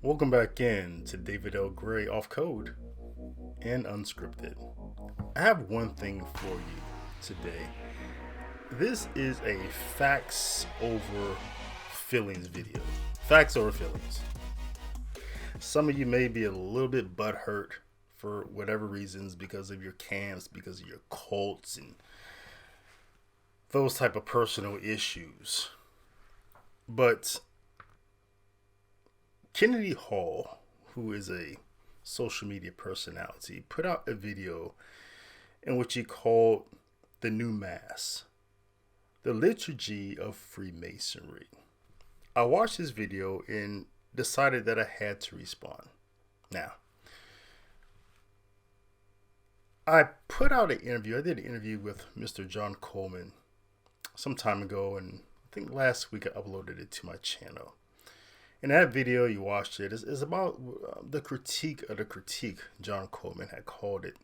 Welcome back in to David L. Gray Off Code and Unscripted. I have one thing for you today. This is a facts over feelings video. Facts over feelings. Some of you may be a little bit butthurt for whatever reasons because of your camps, because of your cults, and those type of personal issues. But Kennedy Hall, who is a social media personality, put out a video in which he called the New Mass the Liturgy of Freemasonry. I watched this video and decided that I had to respond. Now, I put out an interview. I did an interview with Mr. John Coleman some time ago, and I think last week I uploaded it to my channel. In that video, you watched it, is about the critique of the critique, John Coleman had called it.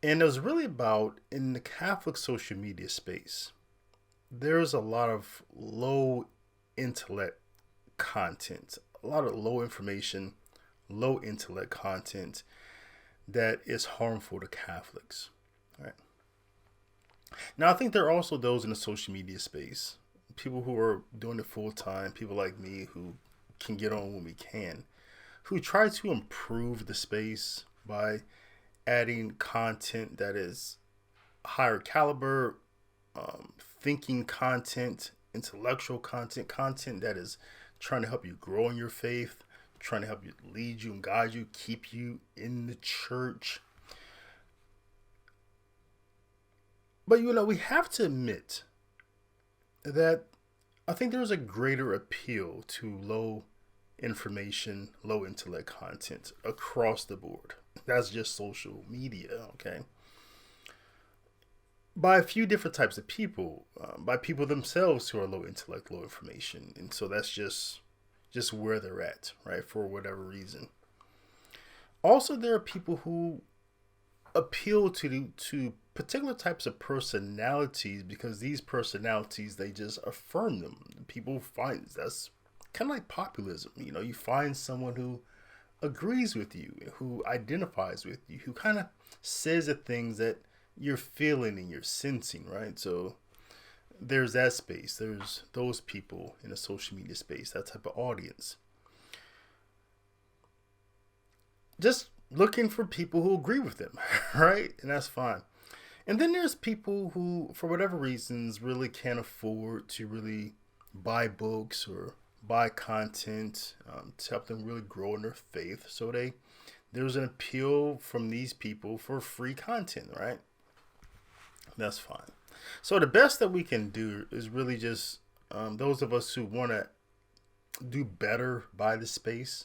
And it was really about, in the Catholic social media space, there's a lot of low intellect content, a lot of low information, low intellect content that is harmful to Catholics. All right. Now, I think there are also those in the social media space, people who are doing it full time, people like me who can get on when we can, who try to improve the space by adding content that is higher caliber, thinking content, intellectual content, content that is trying to help you grow in your faith, trying to help you lead you and guide you, keep you in the church. But we have to admit that I think there's a greater appeal to low information, low intellect content across the board. That's just social media, okay? By a few different types of people, by people themselves who are low intellect, low information. And so that's just where they're at, right? For whatever reason. Also, there are people who appeal to particular types of personalities because these personalities, they just affirm them. People find that's kind of like populism. You find someone who agrees with you, who identifies with you, who kind of says the things that you're feeling and you're sensing, right? So there's that space. There's those people in the social media space, that type of audience. Just looking for people who agree with them, right? And that's fine. And then there's people who, for whatever reasons, really can't afford to really buy books or buy content to help them really grow in their faith. So there's an appeal from these people for free content, right? That's fine. So the best that we can do is really just those of us who want to do better by the space,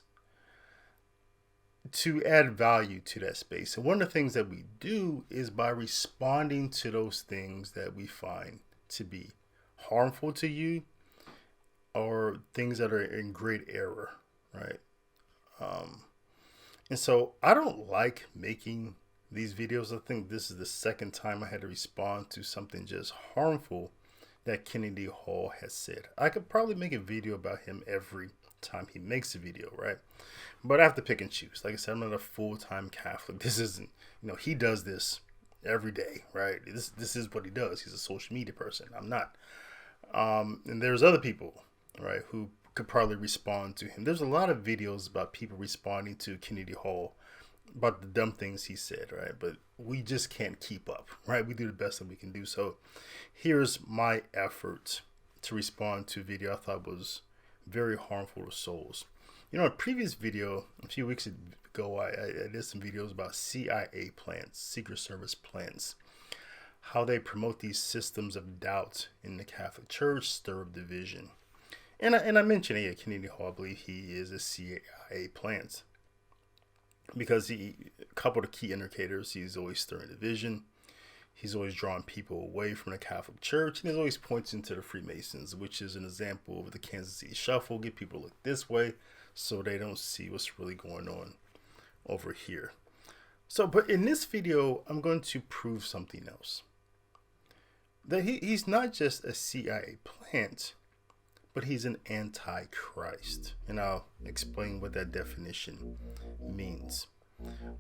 to add value to that space. And one of the things that we do is by responding to those things that we find to be harmful to you or things that are in great error, right? And so I don't like making these videos. I think this is the second time I had to respond to something just harmful that Kennedy Hall has said. I could probably make a video about him every time he makes a video, right? But I have to pick and choose. Like I said, I'm not a full-time Catholic. This isn't, he does this every day, right? This is what he does. He's a social media person. I'm not. And there's other people, right, who could probably respond to him. There's a lot of videos about people responding to Kennedy Hall about the dumb things he said, right? But we just can't keep up, right? We do the best that we can do. So here's my effort to respond to a video I thought was very harmful to souls. In a previous video, a few weeks ago, I did some videos about CIA plans, Secret Service plans, how they promote these systems of doubt in the Catholic Church, stir up division. And I mentioned Kennedy Hall, I believe he is a CIA plant. Because a couple of key indicators, he's always stirring division. He's always drawing people away from the Catholic Church. And he's always pointing to the Freemasons, which is an example of the Kansas City Shuffle. Get people to look this way so they don't see what's really going on over here. So, but in this video, I'm going to prove something else. That he's not just a CIA plant, but he's an antichrist. And I'll explain what that definition means.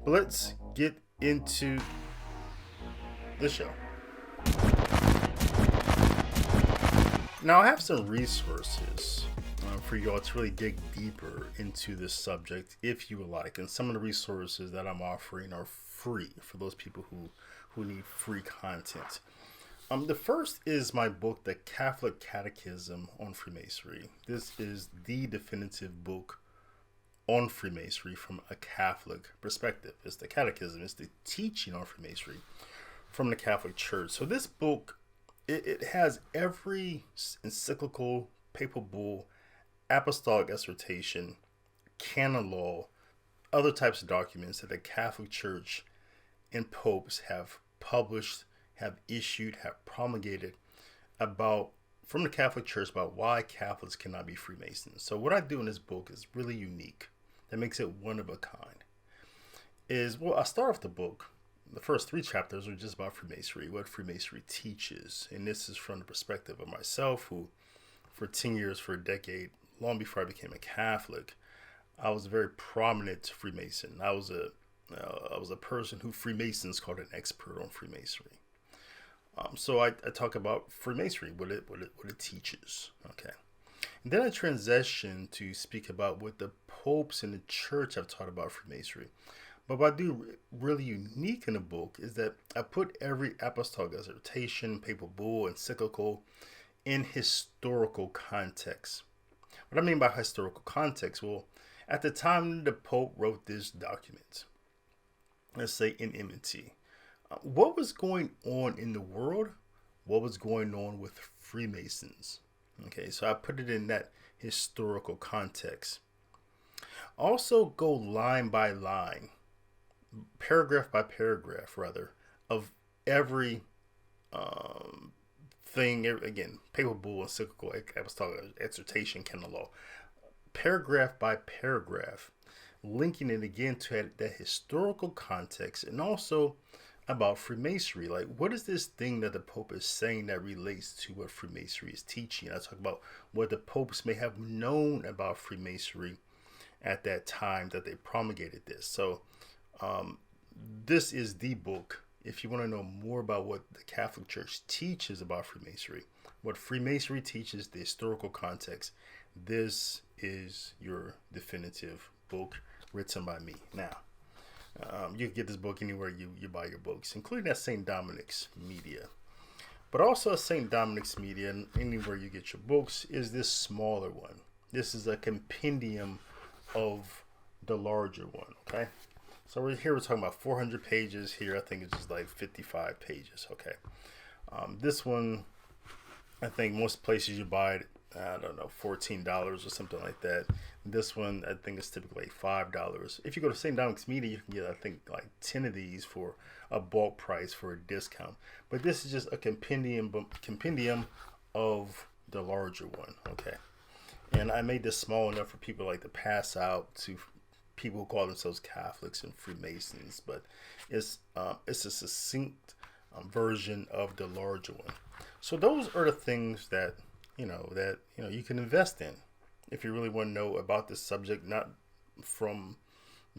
But let's get into the show. Now, I have some resources for you all to really dig deeper into this subject if you would like. And some of the resources that I'm offering are free for those people who need free content. The first is my book, The Catholic Catechism on Freemasonry. This is the definitive book on Freemasonry from a Catholic perspective. It's the catechism, it's the teaching on Freemasonry from the Catholic Church. So this book, it has every encyclical, papal bull, apostolic exhortation, canon law, other types of documents that the Catholic Church and popes have published, have issued, have promulgated from the Catholic Church about why Catholics cannot be Freemasons. So what I do in this book is really unique. That makes it one of a kind. I start off the book. The first 3 chapters are just about Freemasonry, what Freemasonry teaches. And this is from the perspective of myself, who for 10 years, for a decade, long before I became a Catholic, I was a very prominent Freemason. I was a person who Freemasons called an expert on Freemasonry. So I talk about Freemasonry, what it teaches. Okay. And then I transition to speak about what the popes and the church have taught about Freemasonry. But what I do really unique in the book is that I put every apostolic exhortation, papal bull, encyclical in historical context. What I mean by historical context, well, at the time the Pope wrote this document, let's say in enmity, what was going on in the world? What was going on with Freemasons? Okay, so I put it in that historical context. Also go line by line, paragraph by paragraph, rather, of every thing, again, papal bull, encyclical, apostolic exhortation, canon law, paragraph by paragraph, linking it again to that historical context, and also about Freemasonry. Like, what is this thing that the Pope is saying that relates to what Freemasonry is teaching? I talk about what the popes may have known about Freemasonry at that time that they promulgated this. So this is the book. If you want to know more about what the Catholic Church teaches about Freemasonry, what Freemasonry teaches, the historical context, this is your definitive book written by me. Now, you can get this book anywhere you buy your books, including at St. Dominic's Media. But also at St. Dominic's Media, and anywhere you get your books, is this smaller one. This is a compendium of the larger one, okay? So we're talking about 400 pages. Here, I think it's just like 55 pages, okay? This one, I think most places you buy it, I don't know, $14 or something like that. This one, I think, is typically $5. If you go to St. Dominic's Media, you can get, I think, like 10 of these for a bulk price for a discount. But this is just a compendium of the larger one, okay? And I made this small enough for people like to pass out to people who call themselves Catholics and Freemasons, but it's a succinct version of the larger one. So those are the things that you can invest in if you really want to know about this subject, not from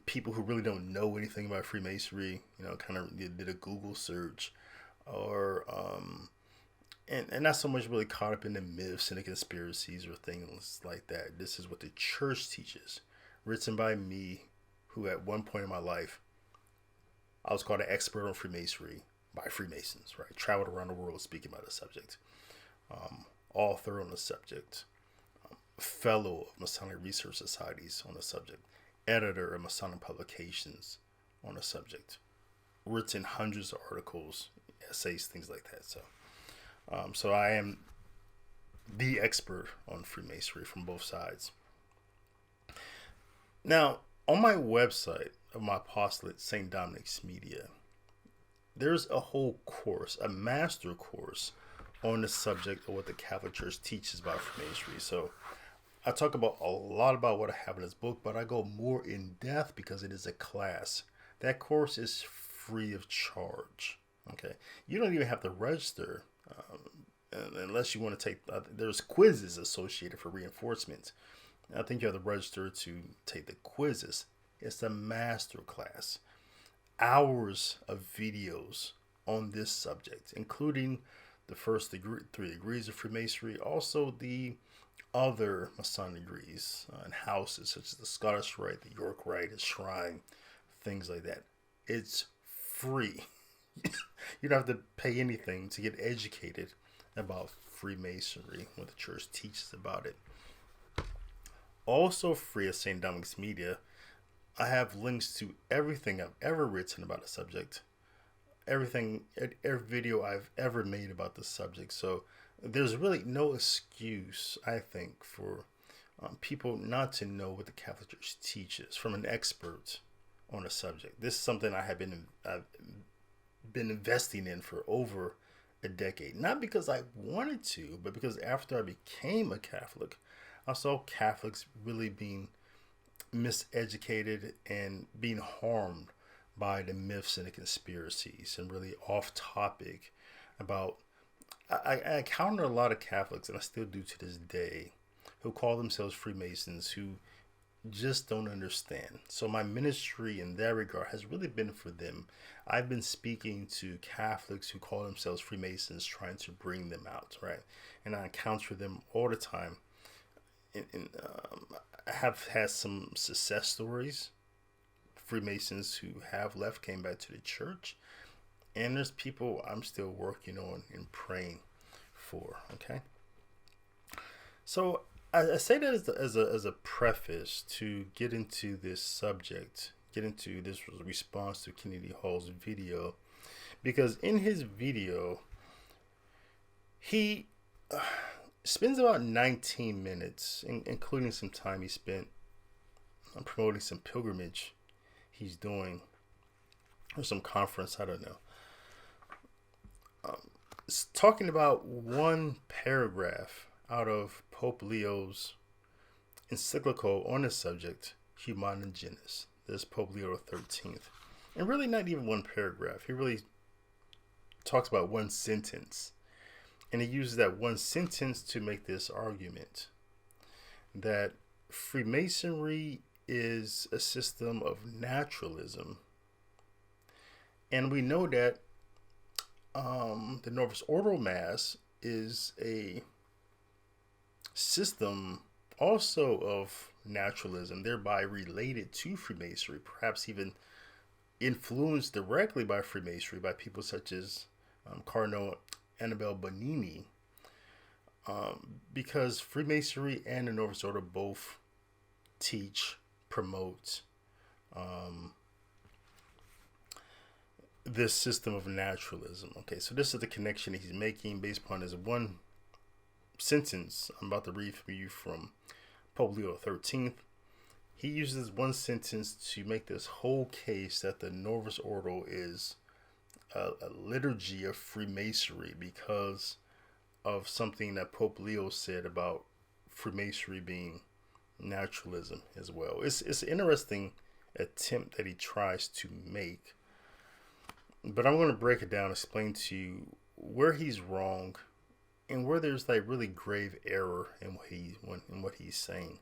people who really don't know anything about Freemasonry, kind of did a Google search, or and not so much really caught up in the myths and the conspiracies or things like that. This is what the church teaches, written by me, who at one point in my life, I was called an expert on Freemasonry by Freemasons, right? Traveled around the world speaking about the subject. Author on the subject, fellow of Masonic research societies on the subject, editor of Masonic publications on the subject, written hundreds of articles, essays, things like that. So I am the expert on Freemasonry from both sides. Now, on my website of my apostolate, St. Dominic's Media, there's a whole course, a master course on the subject of what the Catholic Church teaches about Freemasonry. So I talk about a lot about what I have in this book, but I go more in depth because it is a class. That course is free of charge. Okay, you don't even have to register. unless you want to take, there's quizzes associated for reinforcement. I think you have to register to take the quizzes. It's a master class. Hours of videos on this subject, including the first 3 degrees of Freemasonry, also the other Masonic degrees and houses such as the Scottish Rite, the York Rite, the Shrine, things like that. It's free. You don't have to pay anything to get educated about Freemasonry, what the church teaches about it. Also free at St. Dominic's Media, I have links to everything I've ever written about the subject, every video I've ever made about the subject. So there's really no excuse, I think, for people not to know what the Catholic Church teaches from an expert on a subject. This is something I've been investing in for over a decade. Not because I wanted to, but because after I became a Catholic, I saw Catholics really being miseducated and being harmed by the myths and the conspiracies, and really off topic about, I encounter a lot of Catholics, and I still do to this day, who call themselves Freemasons, who just don't understand. So my ministry in that regard has really been for them. I've been speaking to Catholics who call themselves Freemasons, trying to bring them out, right? And I encounter them all the time. I have had some success stories. Freemasons who have left, came back to the church. And there's people I'm still working on and praying for, okay? So I say that as a preface to get into this subject, get into this response to Kennedy Hall's video, because in his video, he spends about 19 minutes, including some time he spent promoting some pilgrimage he's doing, or some conference, I don't know. Talking about one paragraph out of Pope Leo's encyclical on the subject, Humani Genus. This is Pope Leo XIII. And really not even one paragraph. He really talks about one sentence. And he uses that one sentence to make this argument that Freemasonry is a system of naturalism. And we know that the Novus Ordo Mass is a system also of naturalism, thereby related to Freemasonry, perhaps even influenced directly by Freemasonry by people such as Cardinal Annibale Bonini, because Freemasonry and the Novus Ordo both teach, promote this system of naturalism. Okay, so this is the connection he's making based upon his one sentence I'm about to read from you from Pope Leo XIII. He uses one sentence to make this whole case that the Novus Ordo is a liturgy of Freemasonry because of something that Pope Leo said about Freemasonry being naturalism as well. It's an interesting attempt that he tries to make, but I'm going to break it down, explain to you where he's wrong and where there's like really grave error in what he's saying.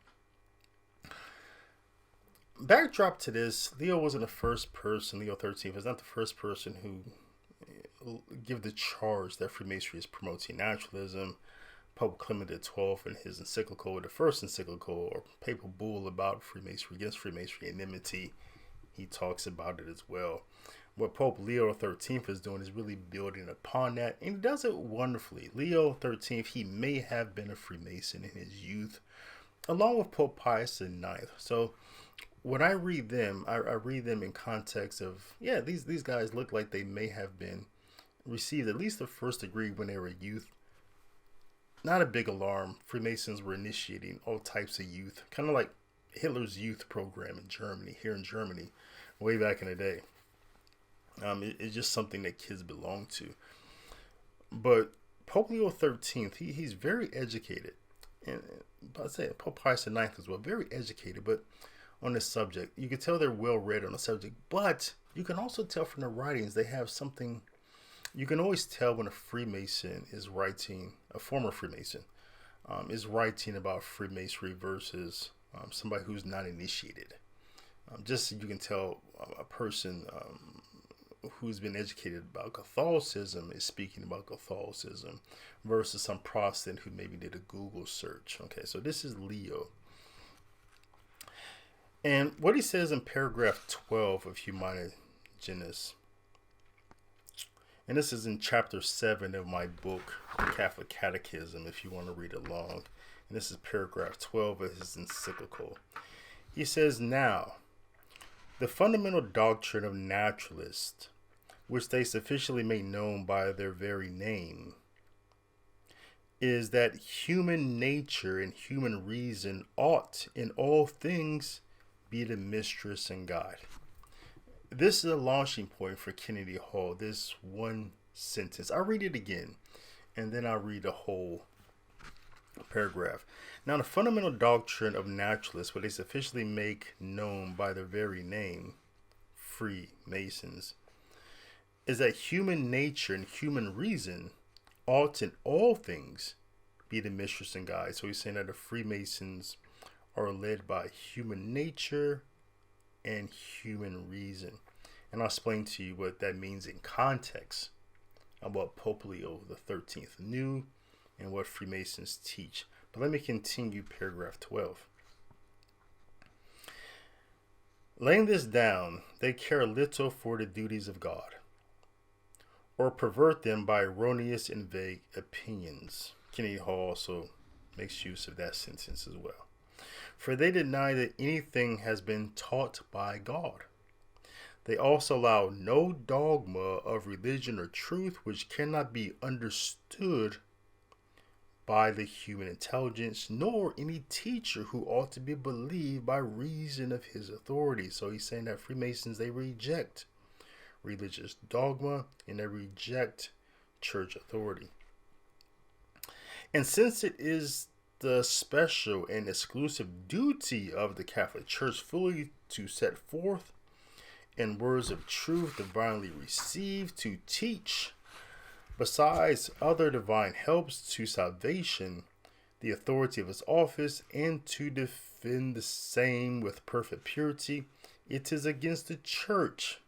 Backdrop to this, Leo wasn't the first person, Leo XIII was not the first person who give the charge that Freemasonry is promoting naturalism. Pope Clement XII in his encyclical, the first encyclical or papal bull about Freemasonry, against Freemasonry enmity, he talks about it as well. What Pope Leo XIII is doing is really building upon that, and he does it wonderfully. Leo XIII, he may have been a Freemason in his youth, along with Pope Pius IX. So when I read them, I read them in context of, yeah, these guys look like they may have been received at least the first degree when they were youth. Not a big alarm. Freemasons were initiating all types of youth, kind of like Hitler's youth program in Germany, here in Germany, way back in the day. It's just something that kids belong to. But Pope Leo XIII, he's very educated. And I'd say Pope Pius IX as well, very educated, but on this subject. You can tell they're well read on the subject, but you can also tell from their writings they have something you can always tell when a Freemason is writing, a former Freemason, is writing about Freemasonry versus somebody who's not initiated. Just so you can tell a person who's been educated about Catholicism is speaking about Catholicism versus some Protestant who maybe did a Google search. Okay, so this is Leo. And what he says in paragraph 12 of Humani Generis, and this is in chapter 7 of my book, Catholic Catechism, if you want to read along. And this is paragraph 12 of his encyclical. He says, now, the fundamental doctrine of naturalists, which they sufficiently make known by their very name, is that human nature and human reason ought in all things be the mistress and guide. This is a launching point for Kennedy Hall, this one sentence. I'll read it again, and then I'll read the whole paragraph. Now, the fundamental doctrine of naturalists, what they sufficiently make known by their very name, Freemasons, is that human nature and human reason ought in all things be the mistress and guide. So he's saying that the Freemasons are led by human nature and human reason. And I'll explain to you what that means in context of what Pope Leo XIII knew and what Freemasons teach. But let me continue paragraph 12. Laying this down, they care little for the duties of God, or pervert them by erroneous and vague opinions. Kennedy Hall also makes use of that sentence as well. For they deny that anything has been taught by God. They also allow no dogma of religion or truth which cannot be understood by the human intelligence, nor any teacher who ought to be believed by reason of his authority. So he's saying that Freemasons, they reject religious dogma and they reject church authority. And since it is the special and exclusive duty of the Catholic Church fully to set forth in words of truth divinely received, to teach, besides other divine helps to salvation, the authority of its office, and to defend the same with perfect purity, it is against the Church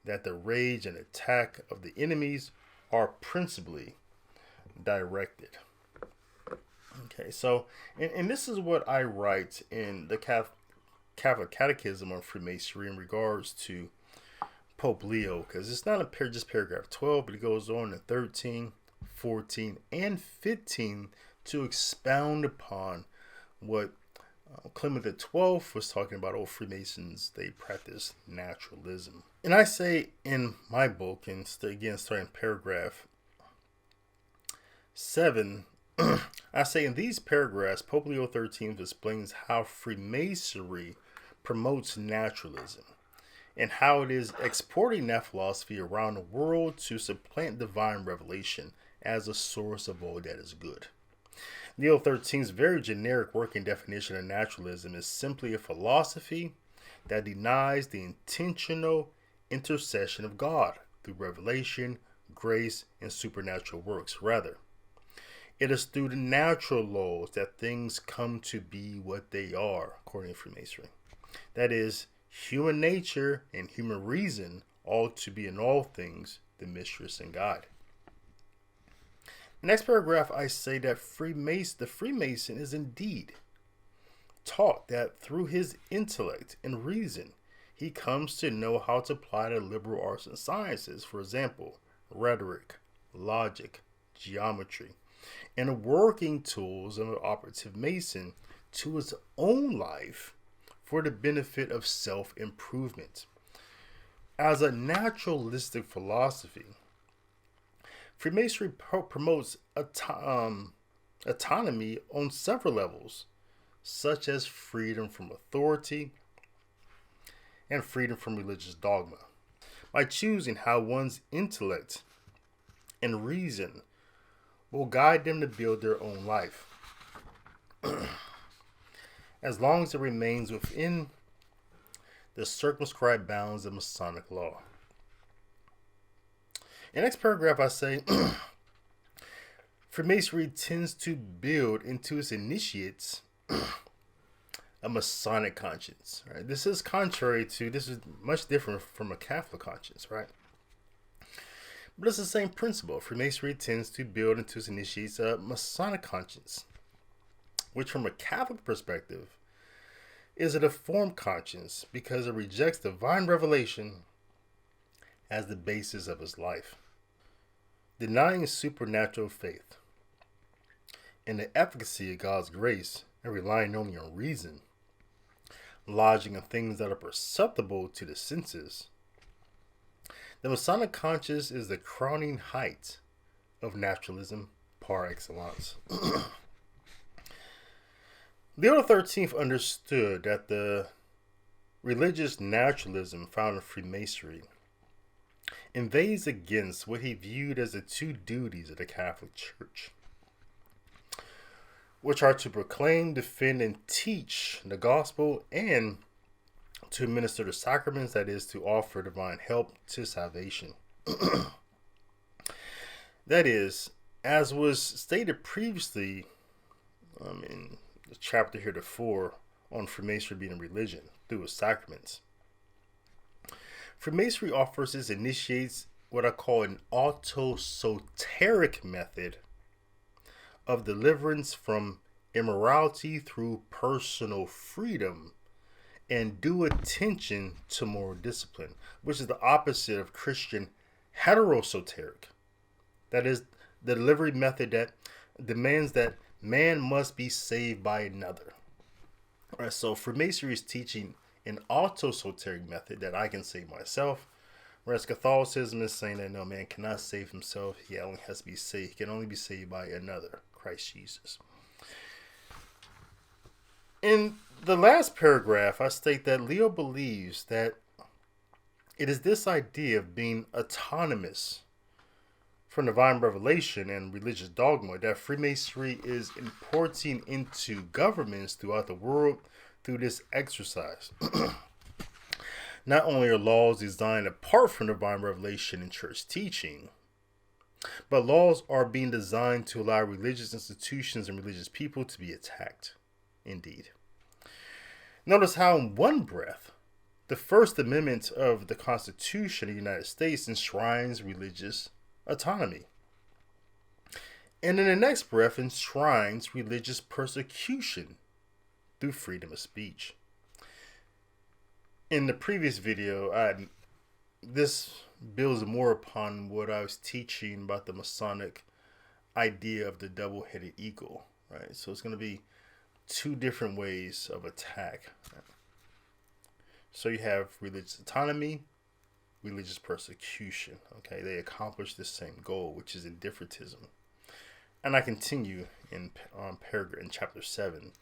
that the rage and attack of the enemies are principally directed. Okay, so, and this is what I write in the Catholic Catechism on Freemasonry in regards to Pope Leo, because it's not just paragraph 12, but it goes on in 13, 14, and 15 to expound upon what Clement XII was talking about. Old Freemasons, they practice naturalism. And I say in my book, and again starting paragraph 7, I say in these paragraphs, Pope Leo XIII explains how Freemasonry promotes naturalism and how it is exporting that philosophy around the world to supplant divine revelation as a source of all that is good. Leo XIII's very generic working definition of naturalism is simply a philosophy that denies the intentional intercession of God through revelation, grace, and supernatural works. Rather, it is through the natural laws that things come to be what they are, according to Freemasonry. That is, human nature and human reason ought to be in all things the mistress and guide. The next paragraph, I say that the Freemason is indeed taught that through his intellect and reason, he comes to know how to apply the liberal arts and sciences, for example, rhetoric, logic, geometry, and the working tools of an operative Mason to his own life for the benefit of self-improvement. As a naturalistic philosophy, Freemasonry promotes autonomy on several levels, such as freedom from authority and freedom from religious dogma, by choosing how one's intellect and reason will guide them to build their own life, as long as it remains within the circumscribed bounds of Masonic law. In the next paragraph, I say, Freemasonry tends to build into its initiates a Masonic conscience. Right? This is much different from a Catholic conscience, right? But it's the same principle. Freemasonry tends to build into its initiates a Masonic conscience, which from a Catholic perspective is a deformed conscience because it rejects divine revelation as the basis of his life, denying supernatural faith and the efficacy of God's grace and relying only on reason, lodging on things that are perceptible to the senses. The Masonic conscience is the crowning height of naturalism par excellence. Leo XIII understood that the religious naturalism found in Freemasonry invades against what he viewed as the two duties of the Catholic Church, which are to proclaim, defend, and teach the gospel and to administer the sacraments, that is, to offer divine help to salvation. That is, as was stated previously in the chapter heretofore on Freemasonry being a religion through its sacraments, Freemasonry offers its initiates what I call an autosoteric method of deliverance from immorality through personal freedom and due attention to moral discipline, which is the opposite of Christian heterosoteric. That is the delivery method that demands that man must be saved by another. All right, so Freemasonry is teaching an autosoteric method that I can save myself, whereas Catholicism is saying that no, man cannot save himself. He only has to be saved. He can only be saved by another, Christ Jesus. In the last paragraph, I state that Leo believes that it is this idea of being autonomous from divine revelation and religious dogma that Freemasonry is importing into governments throughout the world through this exercise. Not only are laws designed apart from divine revelation and church teaching, but laws are being designed to allow religious institutions and religious people to be attacked. Indeed. Notice how in one breath, the First Amendment of the Constitution of the United States enshrines religious autonomy. And in the next breath enshrines religious persecution through freedom of speech. In the previous video, this builds more upon what I was teaching about the Masonic idea of the double-headed eagle, right? So it's going to be two different ways of attack. Right? So you have religious autonomy, religious persecution. Okay, they accomplish the same goal, which is indifferentism. And I continue in paragraph in chapter 7.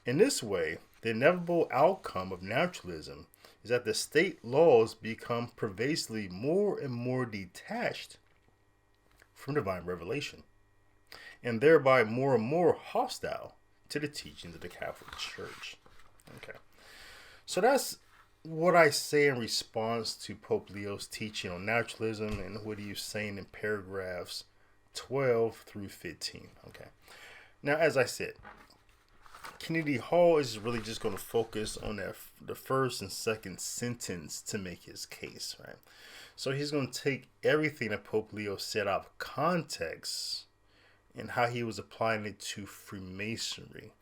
In this way, the inevitable outcome of naturalism is that the state laws become pervasively more and more detached from divine revelation, and thereby more and more hostile to the teachings of the Catholic Church. Okay, so that's what I say in response to Pope Leo's teaching on naturalism and what he was saying in paragraphs 12 through 15. Okay, now as I said, Kennedy Hall is really just going to focus on the first and second sentence to make his case, right? So he's going to take everything that Pope Leo said out of context and how he was applying it to Freemasonry.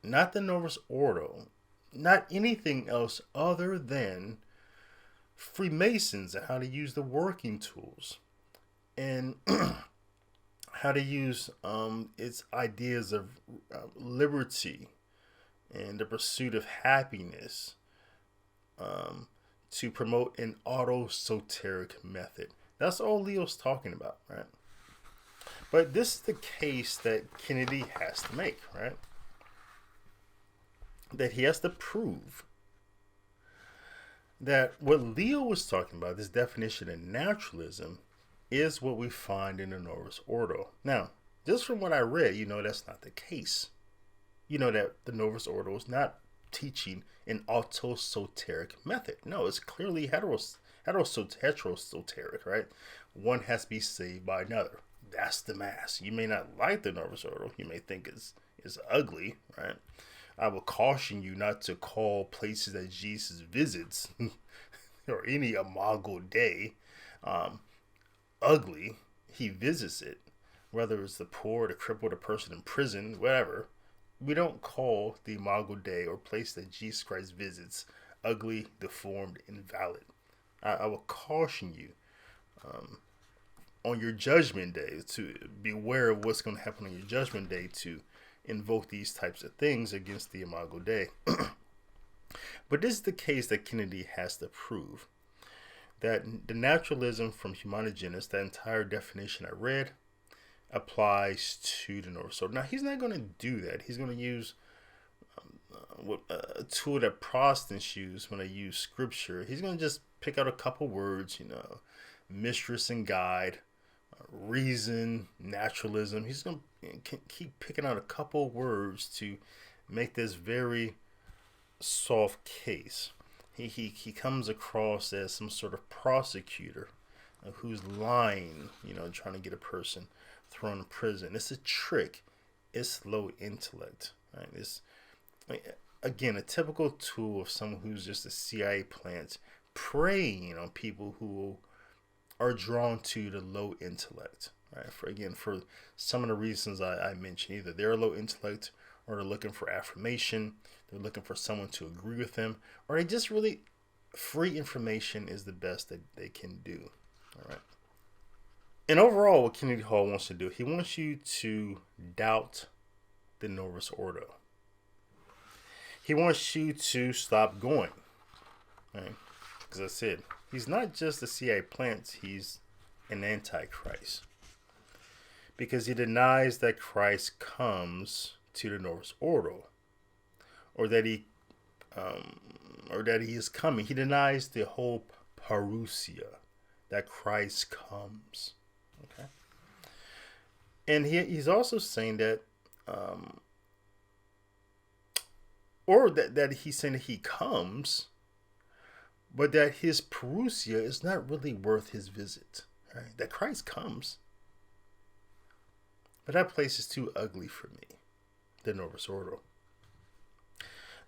Not the Novus Ordo, not anything else other than Freemasons and how to use the working tools and how to use its ideas of liberty and the pursuit of happiness to promote an autosoteric method. That's all Leo's talking about, right? But this is the case that Kennedy has to make, right? That he has to prove that what Leo was talking about, this definition of naturalism, is what we find in the Novus Ordo. Now, just from what I read, you know that's not the case. You know that the Novus Ordo is not teaching an autosoteric method. No, it's clearly heterosoteric, right? One has to be saved by another. That's the Mass. You may not like the Novus Ordo. You may think it's ugly, right? I will caution you not to call places that Jesus visits or any Imago Dei ugly. He visits it, whether it's the poor, the crippled, the person in prison, whatever. We don't call the Imago Dei or place that Jesus Christ visits ugly, deformed, invalid. I will caution you on your judgment day to beware of what's going to happen on your judgment day to invoke these types of things against the Imago Dei. But this is the case that Kennedy has to prove. That the naturalism from Humanigenus, that entire definition I read, applies to the Novus Ordo. Now, he's not going to do that. He's going to use a tool that Protestants use when they use scripture. He's going to just pick out a couple words, mistress and guide, reason, naturalism. He's going to keep picking out a couple words to make this very soft case. He comes across as some sort of prosecutor who's lying, trying to get a person thrown in prison. It's a trick. It's low intellect. Right? It's, again, a typical tool of someone who's just a CIA plant preying on people who are drawn to the low intellect. Right? For some of the reasons I mentioned, either they're low intellect or they're looking for affirmation, they're looking for someone to agree with them, or they just really, free information is the best that they can do. All right. And overall, what Kennedy Hall wants to do, he wants you to doubt the Novus Ordo. He wants you to stop going. Right? Because I said, he's not just a CIA plant, he's an antichrist. Because he denies that Christ comes to the Novus Ordo, or that he is coming. He denies the whole parousia, that Christ comes. Okay, and he's also saying that, that he's saying that he comes, but that his parousia is not really worth his visit. Right? That Christ comes, but that place is too ugly for me. The Novus Ordo.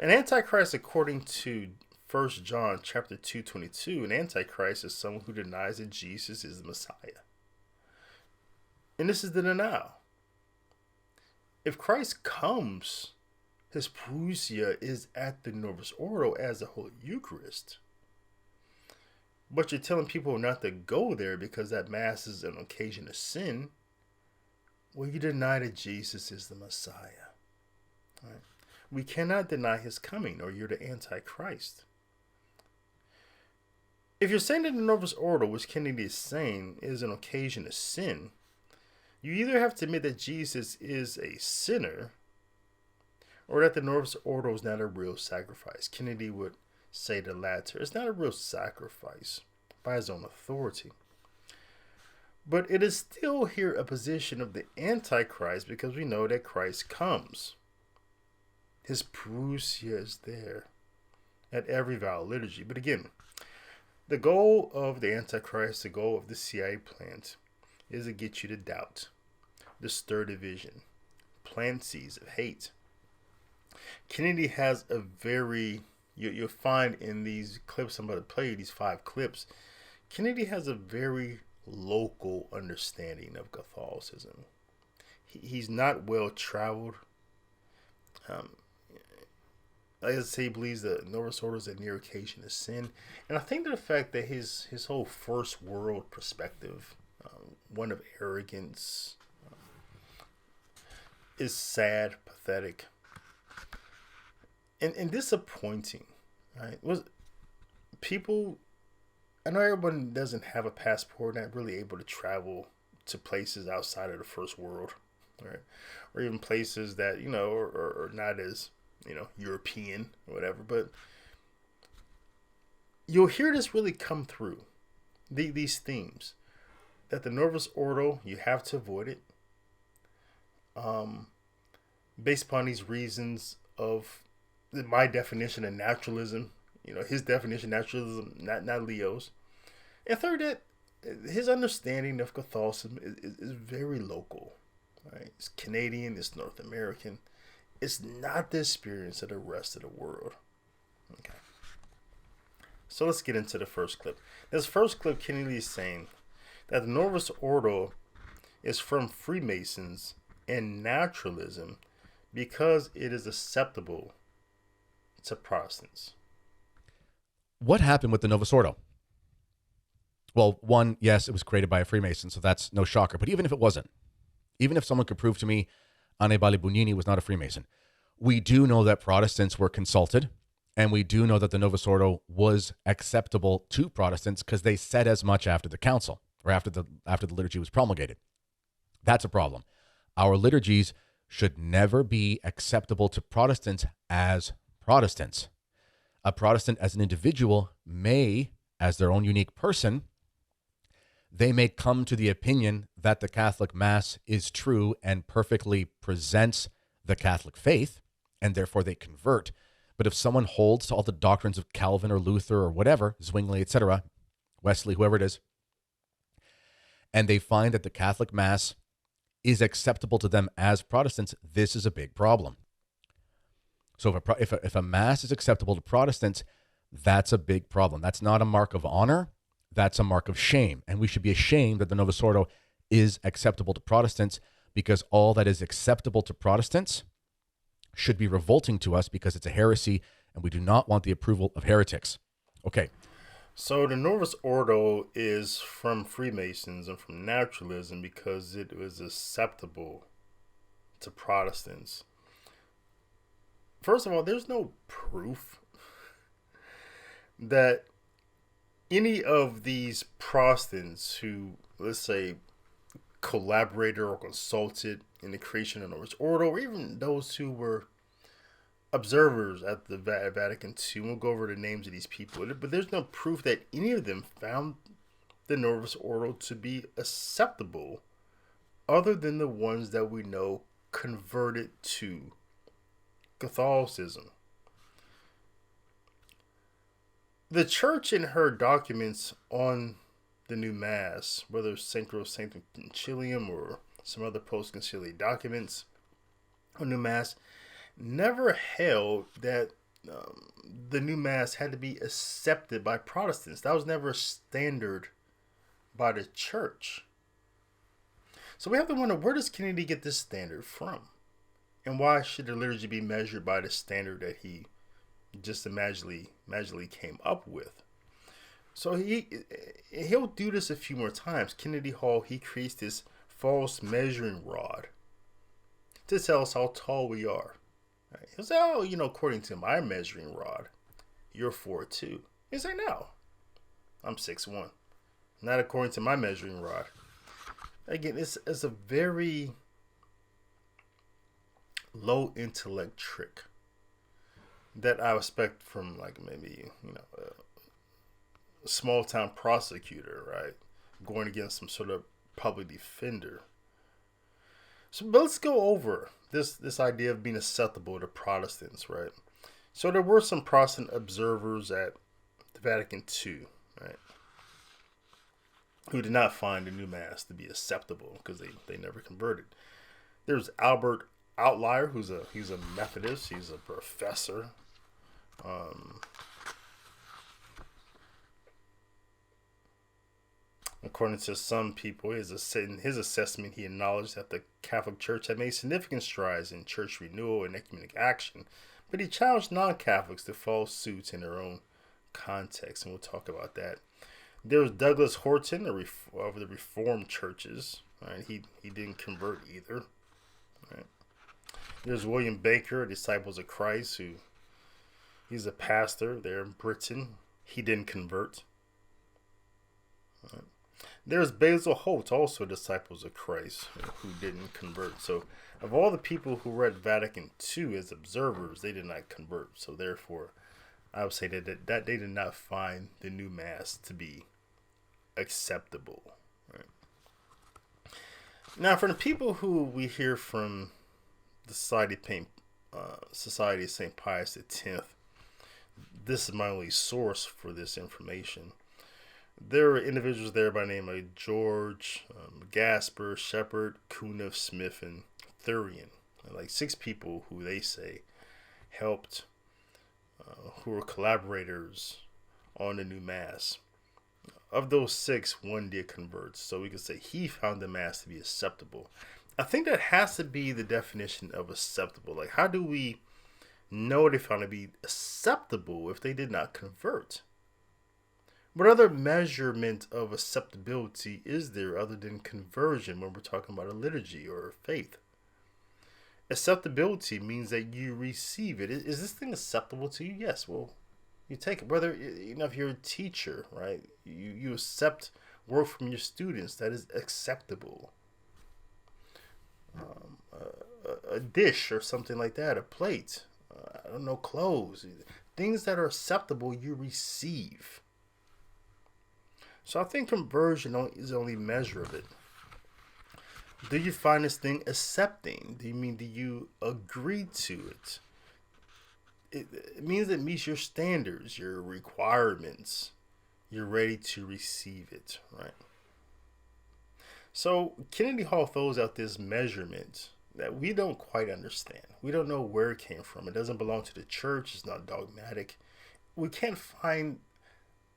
An antichrist, according to 1 John chapter 2:22, an antichrist is someone who denies that Jesus is the Messiah. And this is the denial. If Christ comes, his parousia is at the Novus Ordo as the Holy Eucharist. But you're telling people not to go there because that Mass is an occasion of sin. Well, you deny that Jesus is the Messiah. Right? We cannot deny his coming, or you're the Antichrist. If you're saying that the Novus Ordo, which Kennedy is saying, is an occasion of sin, you either have to admit that Jesus is a sinner, or that the Novus Ordo is not a real sacrifice. Kennedy would say the latter. It's not a real sacrifice by his own authority. But it is still here a position of the Antichrist, because we know that Christ comes. His parousia is there at every vow liturgy. But again, the goal of the Antichrist, the goal of the CIA plant, is to get you to doubt, to stir division, plant seeds of hate. Kennedy has a very, you'll find in these clips I'm about to play, these 5 clips, Kennedy has a very local understanding of Catholicism. He's not well traveled. Like I say, he believes that Novus Ordo is a near occasion of sin, and I think that the fact that his whole first world perspective, one of arrogance, is sad, pathetic, and disappointing. Right? People, I know everyone doesn't have a passport, not really able to travel to places outside of the first world, right? Or even places that, are not as, European or whatever. But you'll hear this really come through, these themes, that the Novus Ordo, you have to avoid it, based upon these reasons of my definition of naturalism, his definition of naturalism, not Leo's. And third, that his understanding of Catholicism is very local. Right? It's Canadian, it's North American. It's not the experience of the rest of the world. Okay. So let's get into the first clip. This first clip, Kennedy is saying that the Novus Ordo is from Freemasons and Naturalism because it is acceptable to Protestants. What happened with the Novus Ordo? Well, one, yes, it was created by a Freemason, so that's no shocker. But even if it wasn't, even if someone could prove to me Annibale Bugnini was not a Freemason, we do know that Protestants were consulted, and we do know that the Novus Ordo was acceptable to Protestants because they said as much after the council or after the liturgy was promulgated. That's a problem. Our liturgies should never be acceptable to Protestants as Protestants. A Protestant as an individual may, as their own unique person, they may come to the opinion that the Catholic Mass is true and perfectly presents the Catholic faith, and therefore they convert. But if someone holds to all the doctrines of Calvin or Luther or whatever, Zwingli, etc., Wesley, whoever it is, and they find that the Catholic Mass is acceptable to them as Protestants, this is a big problem. So if a Mass is acceptable to Protestants, that's a big problem. That's not a mark of honor. That's a mark of shame. And we should be ashamed that the Novus Ordo is acceptable to Protestants, because all that is acceptable to Protestants should be revolting to us because it's a heresy, and we do not want the approval of heretics. Okay. So the Novus Ordo is from Freemasons and from Naturalism because it was acceptable to Protestants. First of all, there's no proof that any of these Protestants who, let's say, collaborated or consulted in the creation of the Novus Ordo, or even those who were observers at the Vatican II, we'll go over the names of these people, but there's no proof that any of them found the Novus Ordo to be acceptable, other than the ones that we know converted to Catholicism. The Church in her documents on the new Mass, whether Sacro Sanctum Concilium or some other post-conciliar documents on new Mass, never held that the new Mass had to be accepted by Protestants. That was never a standard by the Church. So we have to wonder, where does Kennedy get this standard from? And why should the liturgy be measured by the standard that he just magically came up with? So he'll do this a few more times. Kennedy Hall, he creates this false measuring rod to tell us how tall we are. Right? He'll say, oh, according to my measuring rod, you're 4'2". He'll say, no, I'm 6'1". Not according to my measuring rod. Again, it's a very low intellect trick that I expect from, like, maybe, a small town prosecutor, right? Going against some sort of public defender. So, but let's go over this idea of being acceptable to Protestants, right? So there were some Protestant observers at the Vatican II, right, who did not find the new Mass to be acceptable because they never converted. There's Albert Outlier, he's a Methodist, he's a professor. According to some people, in his assessment, he acknowledged that the Catholic Church had made significant strides in church renewal and ecumenic action, but he challenged non-Catholics to follow suit in their own context, and we'll talk about that. There was Douglas Horton of the Reformed churches. Right? He didn't convert either. Right? There's William Baker, Disciples of Christ, he's a pastor there in Britain. He didn't convert. Right? There's Basil Holt, also Disciples of Christ, who didn't convert. So, of all the people who were at Vatican II as observers, they did not convert. So, therefore, I would say that they did not find the new Mass to be acceptable. Right? Now, for the people who we hear from the Society of St. Pius X, this is my only source for this information. There were individuals there by the name of George, Gasper, Shepard, Cunniff, Smith, and Thurian. Like 6 people who they say helped, who were collaborators on the new Mass. Of those 6, 1 did convert. So we could say he found the Mass to be acceptable. I think that has to be the definition of acceptable. Like, how do we know they found it to be acceptable if they did not convert? What other measurement of acceptability is there other than conversion when we're talking about a liturgy or faith? Acceptability means that you receive it. Is this thing acceptable to you? Yes. Well, you take it. Whether, if you're a teacher, right? You accept work from your students that is acceptable. A dish or something like that, a plate, I don't know, clothes, things that are acceptable you receive. So I think conversion is the only measure of it. Do you find this thing accepting? Do you agree to it? It means it meets your standards, your requirements. You're ready to receive it, right? So Kennedy Hall throws out this measurement that we don't quite understand. We don't know where it came from. It doesn't belong to the church. It's not dogmatic. We can't find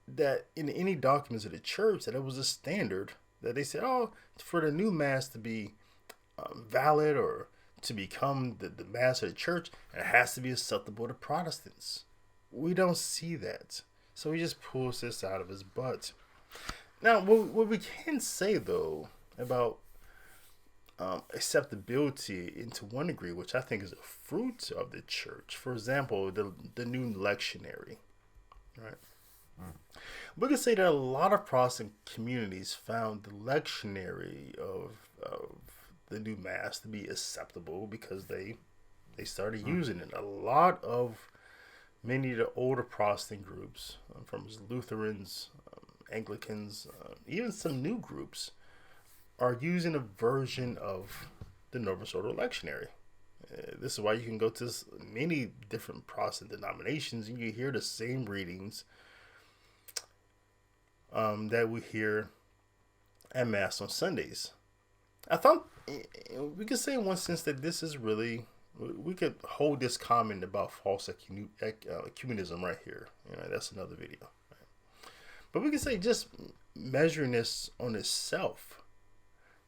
that in any documents of the church that it was a standard that they said, oh, for the new Mass to be valid or to become the Mass of the church, it has to be acceptable to Protestants. We don't see that. So he just pulls this out of his butt. Now, what we can say, though, about acceptability into one degree, which I think is a fruit of the church. For example, the new lectionary, right? We could say that a lot of Protestant communities found the lectionary of the new Mass to be acceptable because they started using it. Many of the older Protestant groups, from Lutherans, Anglicans, even some new groups, are using a version of the Novus Ordo lectionary. This is why you can go to many different Protestant denominations and you hear the same readings that we hear at Mass on Sundays. I thought we could say in one sense that this is really, we could hold this comment about false ecumenism right here. That's another video. Right? But we could say just measuring this on itself.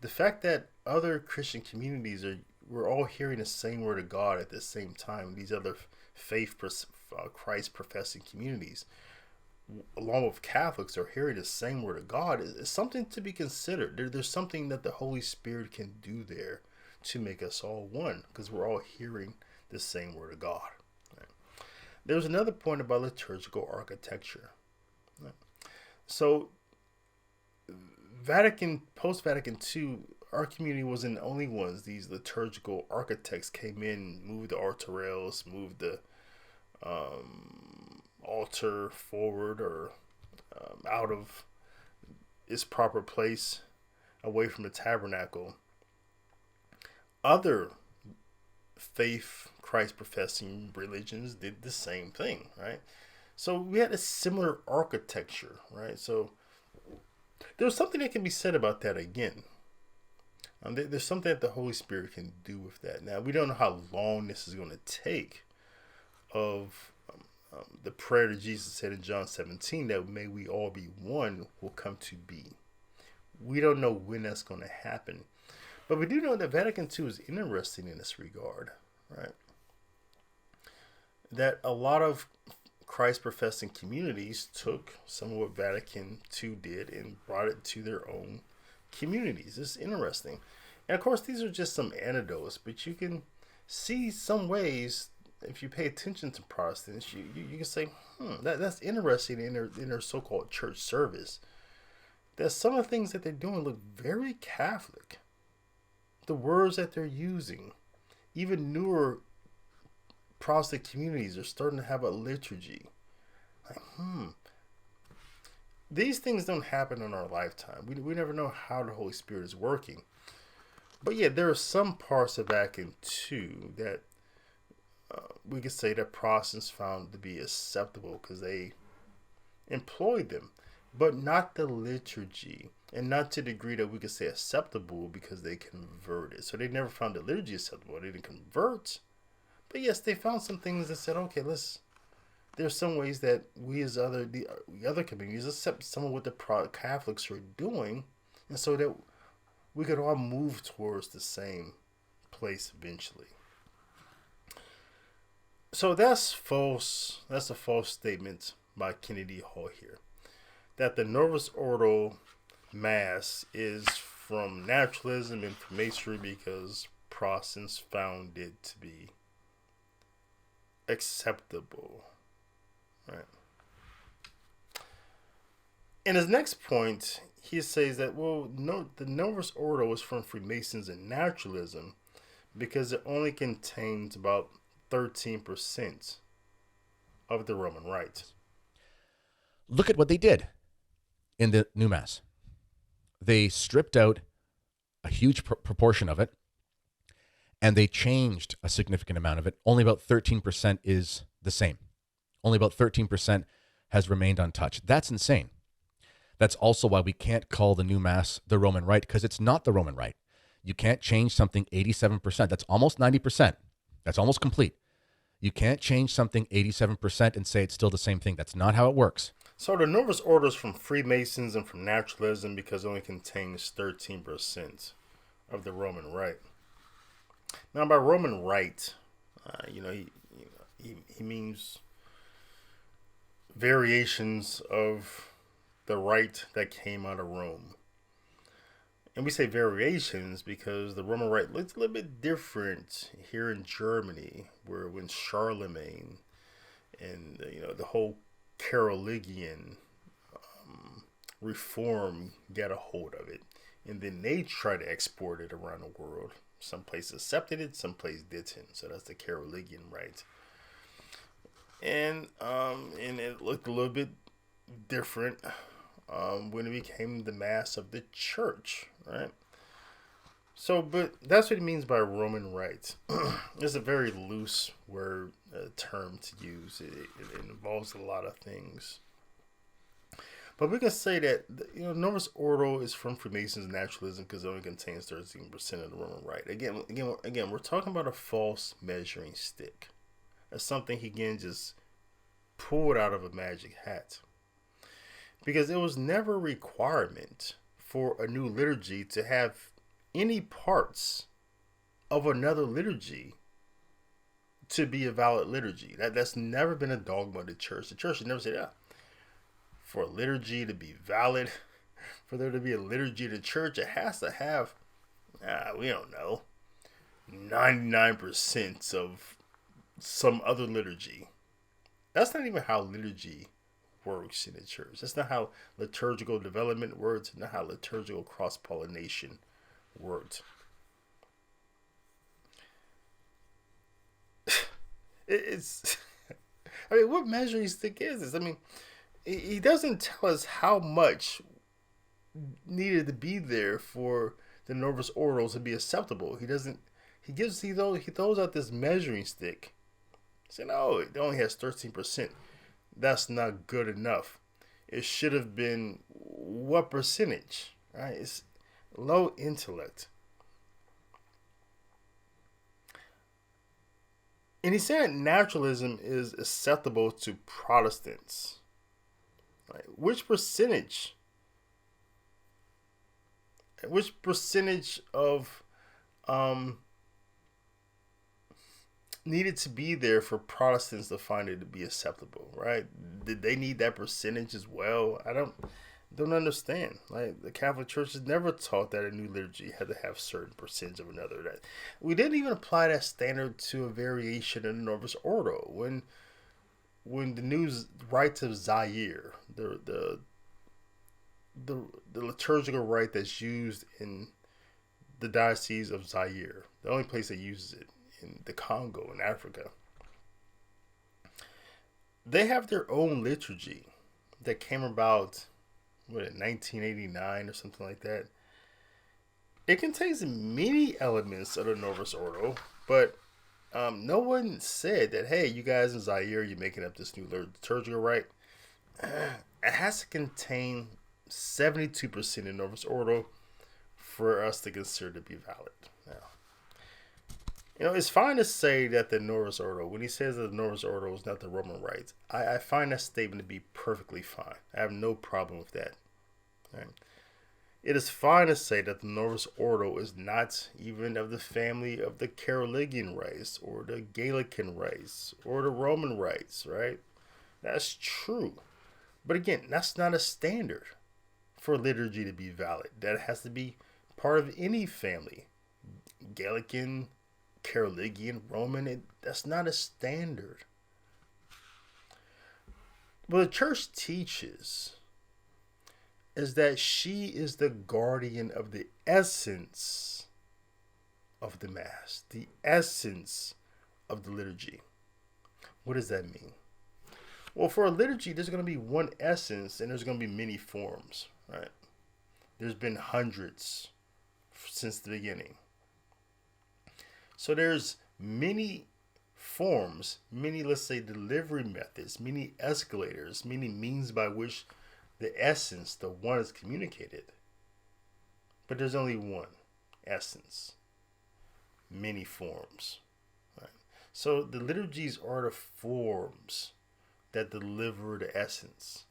The fact that other Christian communities we're all hearing the same word of God at the same time. These other faith Christ professing communities, along with Catholics, are hearing the same word of God is something to be considered. There's something that the Holy Spirit can do there to make us all one, because we're all hearing the same word of God. Right? There's another point about liturgical architecture. Right? So post-Vatican II, our community wasn't the only ones. These liturgical architects came in, moved the altar rails, moved the altar forward or out of its proper place, away from the tabernacle. Other faith Christ-professing religions did the same thing, right? So we had a similar architecture, right? So there's something that can be said about that again. There's something that the Holy Spirit can do with that. Now, we don't know how long this is going to take of the prayer that Jesus said in John 17, that may we all be one, will come to be. We don't know when that's going to happen. But we do know that Vatican II is interesting in this regard, right? That a lot of Christ-professing communities took some of what Vatican II did and brought it to their own communities. It's interesting. And of course, these are just some anecdotes, but you can see some ways, if you pay attention to Protestants, you can say, that's interesting in their so-called church service. That some of the things that they're doing look very Catholic. The words that they're using, even newer Protestant communities are starting to have a liturgy. Like, These things don't happen in our lifetime. We never know how the Holy Spirit is working. But yeah, there are some parts of Vatican II that we could say that Protestants found to be acceptable because they employed them. but not the liturgy, and not to the degree that we could say acceptable because they converted. So they never found the liturgy acceptable. They didn't convert, but yes, they found some things that said, okay, there's some ways that we as the other communities accept some of what the Catholics are doing, and so that we could all move towards the same place eventually. So that's false. That's a false statement by Kennedy Hall here, that the Novus Ordo Mass is from Naturalism and Freemasonry because Protestants found it to be acceptable. Right. In his next point, he says that, the Novus Ordo is from Freemasons and Naturalism because it only contains about 13% of the Roman Rite. Look at what they did in the new Mass. They stripped out a huge proportion of it, and they changed a significant amount of it. Only about 13% is the same. Only about 13% has remained untouched. That's insane. That's also why we can't call the new Mass the Roman Rite, because it's not the Roman Rite. You can't change something 87%. That's almost 90%. That's almost complete. You can't change something 87% and say it's still the same thing. That's not how it works. So the Novus Ordo is from Freemasons and from Naturalism because it only contains 13% of the Roman Rite. Now, by Roman Rite, he means variations of the rite that came out of Rome. And we say variations because the Roman Rite looked a little bit different here in Germany, where when Charlemagne and the whole Carolingian reform got a hold of it, and then they tried to export it around the world. Some places accepted it, some places didn't. So that's the Carolingian Rite, and it looked a little bit different when it became the Mass of the Church, right? So, but that's what it means by Roman Rite. It's a very loose word, term to use. It involves a lot of things. But we can say that Novus Ordo is from Freemasons and Naturalism because it only contains 13% of the Roman Rite. Again, we're talking about a false measuring stick. That's something he again just pulled out of a magic hat. Because it was never a requirement for a new liturgy to have any parts of another liturgy to be a valid liturgy. That's never been a dogma of the church. The church never said that. For a liturgy to be valid, for there to be a liturgy of the church, it has to have, 99% of some other liturgy. That's not even how liturgy works in the church. That's not how liturgical development works. Not how liturgical cross-pollination works. It's what measuring stick is this? He doesn't tell us how much needed to be there for the Novus Ordo to be acceptable. He throws out this measuring stick, saying, "Oh, it only has 13%. That's not good enough. It should have been what percentage?" Right? It's low intellect. And he said naturalism is acceptable to Protestants. Right? Which percentage of needed to be there for Protestants to find it to be acceptable, right? Did they need that percentage as well? I don't understand. Like, the Catholic Church has never taught that a new liturgy had to have certain percentage of another. That we didn't even apply that standard to a variation in the Novus Ordo. When the Nous Rite of Zaire, the liturgical rite that's used in the Diocese of Zaire, the only place that uses it in the Congo in Africa, they have their own liturgy that came about, in 1989 or something like that. It contains many elements of the Novus Ordo, but no one said that, hey, you guys in Zaire, you're making up this new liturgical rite. it has to contain 72% in Novus Ordo for us to consider to be valid. Now, it's fine to say that the Novus Ordo, when he says that the Novus Ordo is not the Roman Rite, I find that statement to be perfectly fine. I have no problem with that. Right? It is fine to say that the Novus Ordo is not even of the family of the Carolingian rites or the Gallican rites or the Roman rites, right? That's true. But again, that's not a standard for liturgy to be valid. That has to be part of any family. Gallican, Carolingian, Roman, that's not a standard. What the church teaches is that she is the guardian of the essence of the Mass, the essence of the liturgy. What does that mean? Well, for a liturgy, there's going to be one essence and there's going to be many forms, right? There's been hundreds since the beginning. So there's many forms, many, let's say, delivery methods, many escalators, many means by which the essence, the one, is communicated. But there's only one essence, many forms. Right? So the liturgies are the forms that deliver the essence.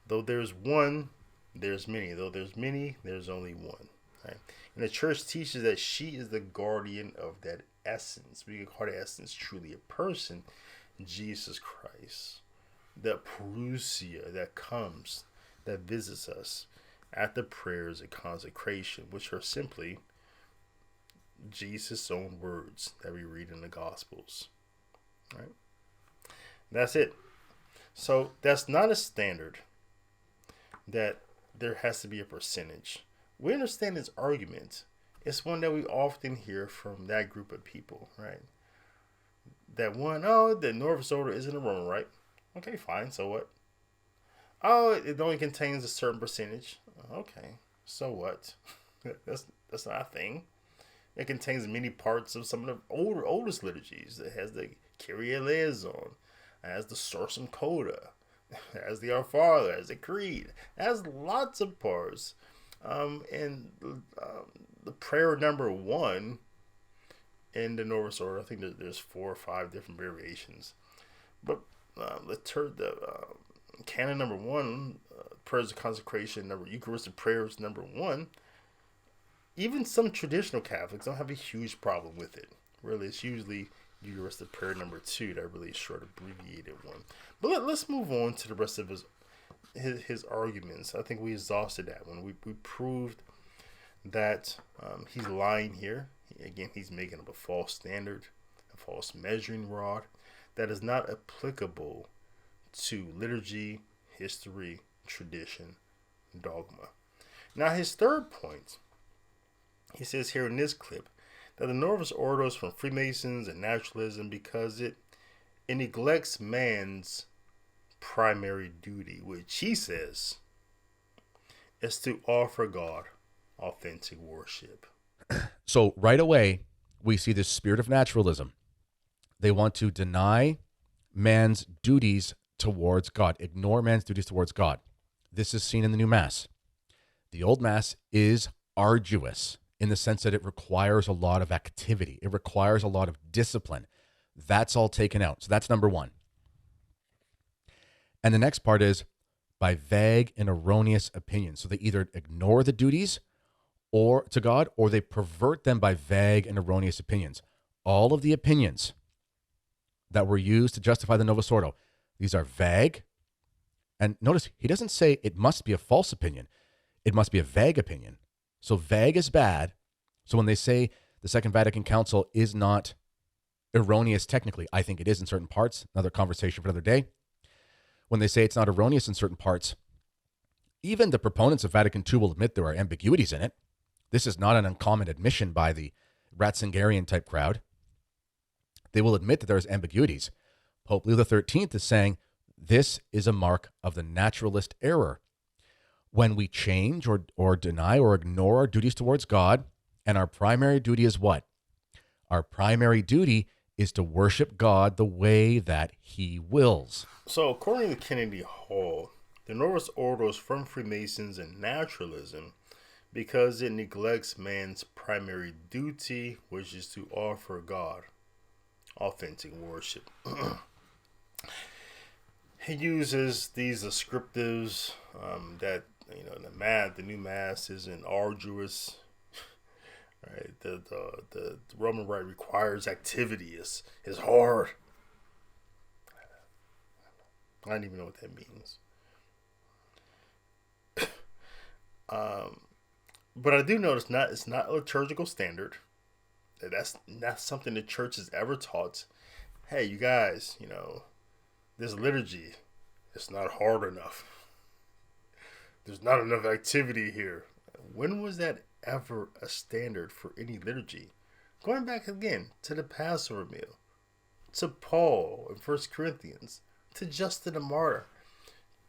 Though there's one, there's many. Though there's many, there's only one. Right? And the church teaches that she is the guardian of that essence. We can call the essence truly a person, Jesus Christ. The parousia that comes, that visits us at the prayers of consecration, which are simply Jesus' own words that we read in the Gospels. Right? That's it. So that's not a standard that there has to be a percentage. We understand this argument. It's one that we often hear from that group of people, right? That one, the Novus Ordo isn't a Roman Rite. Okay, fine. So what? Oh, it only contains a certain percentage. Okay, so what? that's not a thing. It contains many parts of some of the oldest liturgies. It has the Kyrie eleison, it has the Sursum Coda, it has the Our Father, it has the Creed. It has lots of parts. And the prayer number 1 in the Novus Ordo, I think there's 4 or 5 different variations. But the canon number 1, prayers of consecration, Eucharistic prayers number 1, even some traditional Catholics don't have a huge problem with it. Really, it's usually Eucharistic prayer number 2, that really short abbreviated one. But let's move on to the rest of his arguments. I think we exhausted that one. We proved that he's lying here. Again, he's making up a false standard, a false measuring rod that is not applicable to liturgy, history, tradition, dogma. Now, his third point, he says here in this clip, that the Novus Ordo is from Freemasons and Naturalism because it neglects man's primary duty, which he says is to offer God authentic worship. So right away, we see this spirit of naturalism. They want to deny man's duties towards God, ignore man's duties towards God. This is seen in the new Mass. The old Mass is arduous in the sense that it requires a lot of activity. It requires a lot of discipline. That's all taken out. So that's number 1. And the next part is by vague and erroneous opinions. So they either ignore the duties or to God, or they pervert them by vague and erroneous opinions. All of the opinions that were used to justify the Novus Ordo, these are vague. And notice, he doesn't say it must be a false opinion. It must be a vague opinion. So vague is bad. So when they say the Second Vatican Council is not erroneous technically, I think it is in certain parts. Another conversation for another day. When they say it's not erroneous in certain parts, even the proponents of Vatican II will admit there are ambiguities in it. This is not an uncommon admission by the Ratzingerian type crowd. They will admit that there's ambiguities. Pope Leo XIII is saying this is a mark of the naturalist error. When we change or deny or ignore our duties towards God, and our primary duty is what? Our primary duty is to worship God the way that he wills. So according to Kennedy Hall, The Novus Ordo is from Freemasons and Naturalism because it neglects man's primary duty, which is to offer God authentic worship. He uses these descriptives that the new mass isn't arduous. Right, the Roman Rite requires activity. Is hard. I don't even know what that means. But I do know it's not a liturgical standard. That's not something the church has ever taught. Hey, you guys, this liturgy, it's not hard enough. There's not enough activity here. When was that ever a standard for any liturgy? Going back again to the Passover meal, to Paul in 1 Corinthians, to Justin the Martyr,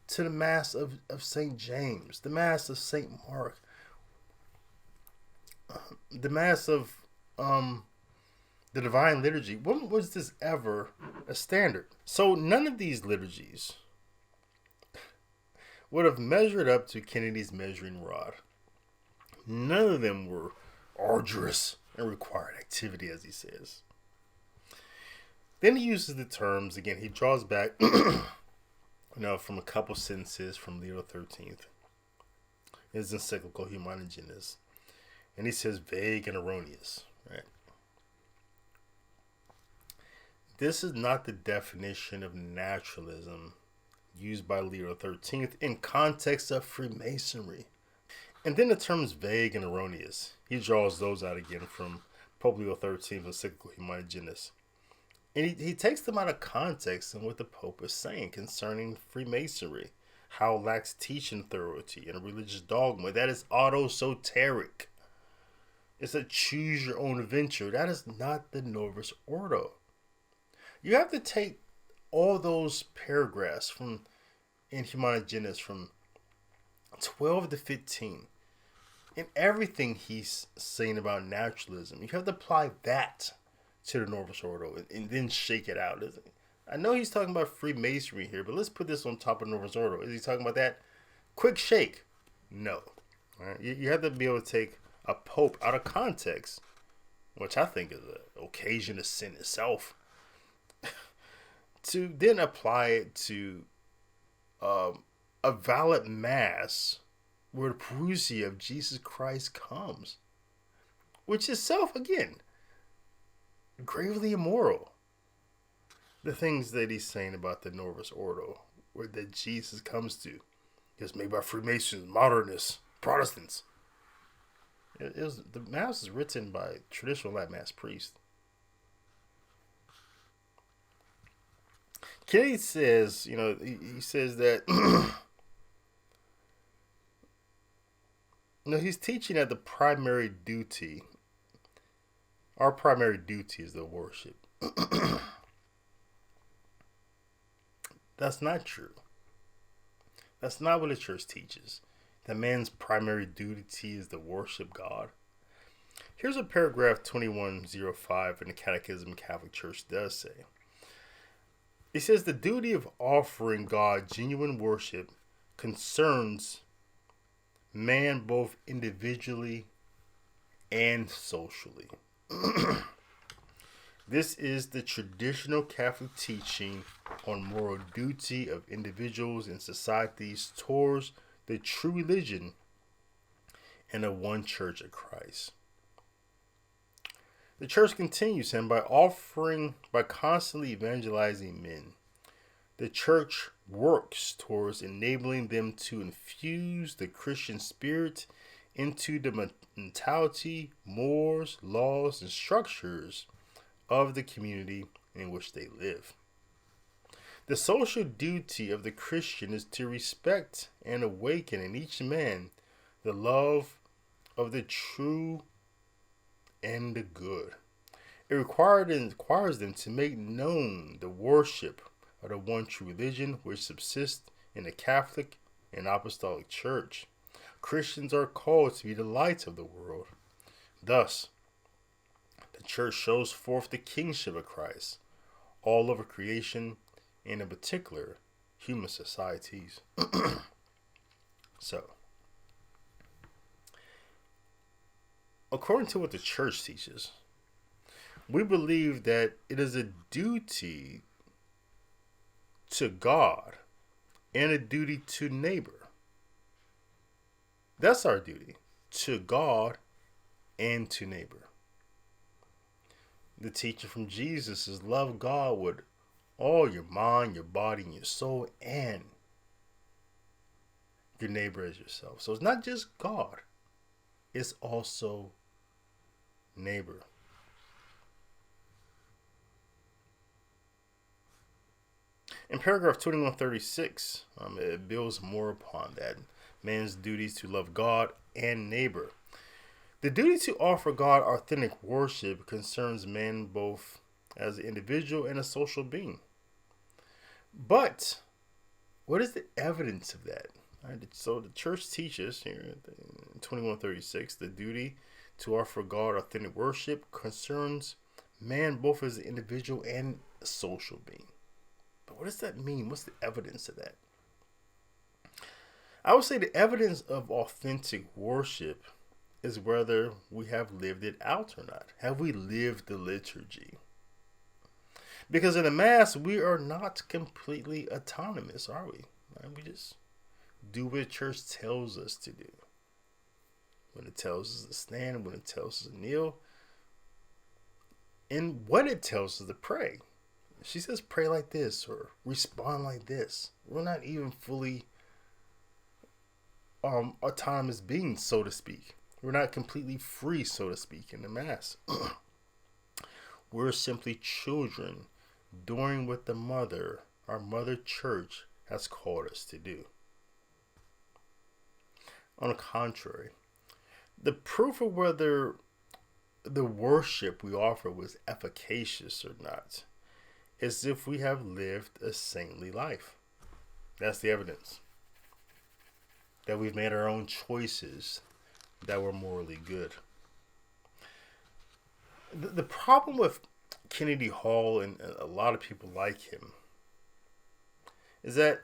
to the Mass of St. James, the Mass of St. Mark, the Mass of the Divine Liturgy. When was this ever a standard? So none of these liturgies would have measured up to Kennedy's measuring rod. None of them were arduous and required activity, as he says. Then he uses the terms, again, he draws back from a couple sentences from Leo XIII. His encyclical Humani Genus. And he says vague and erroneous, right? This is not the definition of naturalism used by Leo XIII in context of Freemasonry. And then the terms vague and erroneous, he draws those out again from Pope Leo XIII's encyclical Humani Genus. And he takes them out of context and what the Pope is saying concerning Freemasonry, how it lacks teaching authority and a religious dogma. That is autosoteric. It's a choose your own adventure. That is not the Novus Ordo. You have to take all those paragraphs in Humani Genus from 12 to 15 and everything he's saying about naturalism. You have to apply that to the Novus Ordo and then shake it out. I know he's talking about Freemasonry here, but let's put this on top of Novus Ordo. Is he talking about that? Quick shake. No. All right? You have to be able to take a pope out of context, which I think is an occasion of sin itself, to then apply it to a valid mass where the parousia of Jesus Christ comes, which itself, again, gravely immoral. The things that he's saying about the Novus Ordo, where that Jesus comes to, is made by Freemasons, modernists, Protestants. The Mass is written by traditional Latin Mass priests. Kennedy says, he says that, he's teaching that the primary duty, our primary duty is the worship. That's not true. That's not what the church teaches. That man's primary duty is to worship God. Here's what paragraph 2105 in the Catechism of the Catholic Church does say. It says the duty of offering God genuine worship concerns man both individually and socially. This is the traditional Catholic teaching on moral duty of individuals and societies towards the true religion and the one church of Christ. The church continues, and by constantly evangelizing men, the church works towards enabling them to infuse the Christian spirit into the mentality, mores, laws, and structures of the community in which they live. The social duty of the Christian is to respect and awaken in each man the love of the true and the good. It requires them to make known the worship of the one true religion which subsists in the Catholic and Apostolic Church. Christians are called to be the lights of the world. Thus, the church shows forth the kingship of Christ all over creation, and in particular, human societies. So, according to what the church teaches, we believe that it is a duty to God and a duty to neighbor. That's our duty, to God and to neighbor. The teaching from Jesus is love God with all your mind, your body, and your soul, and your neighbor as yourself. So it's not just God, it's also neighbor. In paragraph 2136, it builds more upon that. Man's duties to love God and neighbor. The duty to offer God authentic worship concerns man both as an individual and a social being. But what is the evidence of that? Right, so the church teaches here in 2136, the duty to offer God authentic worship concerns man both as an individual and a social being. But what does that mean? What's the evidence of that? I would say the evidence of authentic worship is whether we have lived it out or not. Have we lived the liturgy? Because in the Mass, we are not completely autonomous, are we? Right? We just do what the church tells us to do. When it tells us to stand, when it tells us to kneel, and what it tells us to pray. She says pray like this or respond like this. We're not even fully autonomous beings, so to speak. We're not completely free, so to speak, in the Mass. We're simply children doing what our mother church, has called us to do. On the contrary, the proof of whether the worship we offer was efficacious or not is if we have lived a saintly life. That's the evidence. That we've made our own choices that were morally good. The problem with Kennedy Hall and a lot of people like him is that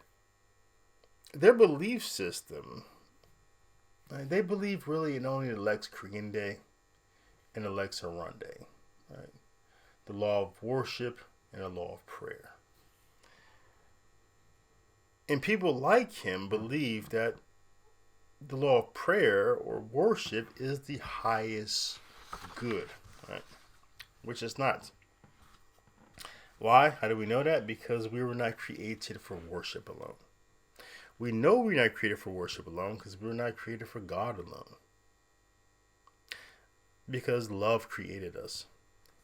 their belief system, they believe really in only the lex credendi and the lex orandi, right? The law of worship and the law of prayer. And people like him believe that the law of prayer or worship is the highest good, right? Which is not. Why? How do we know that? Because we were not created for worship alone. We know we're not created for worship alone because we're not created for God alone. Because love created us.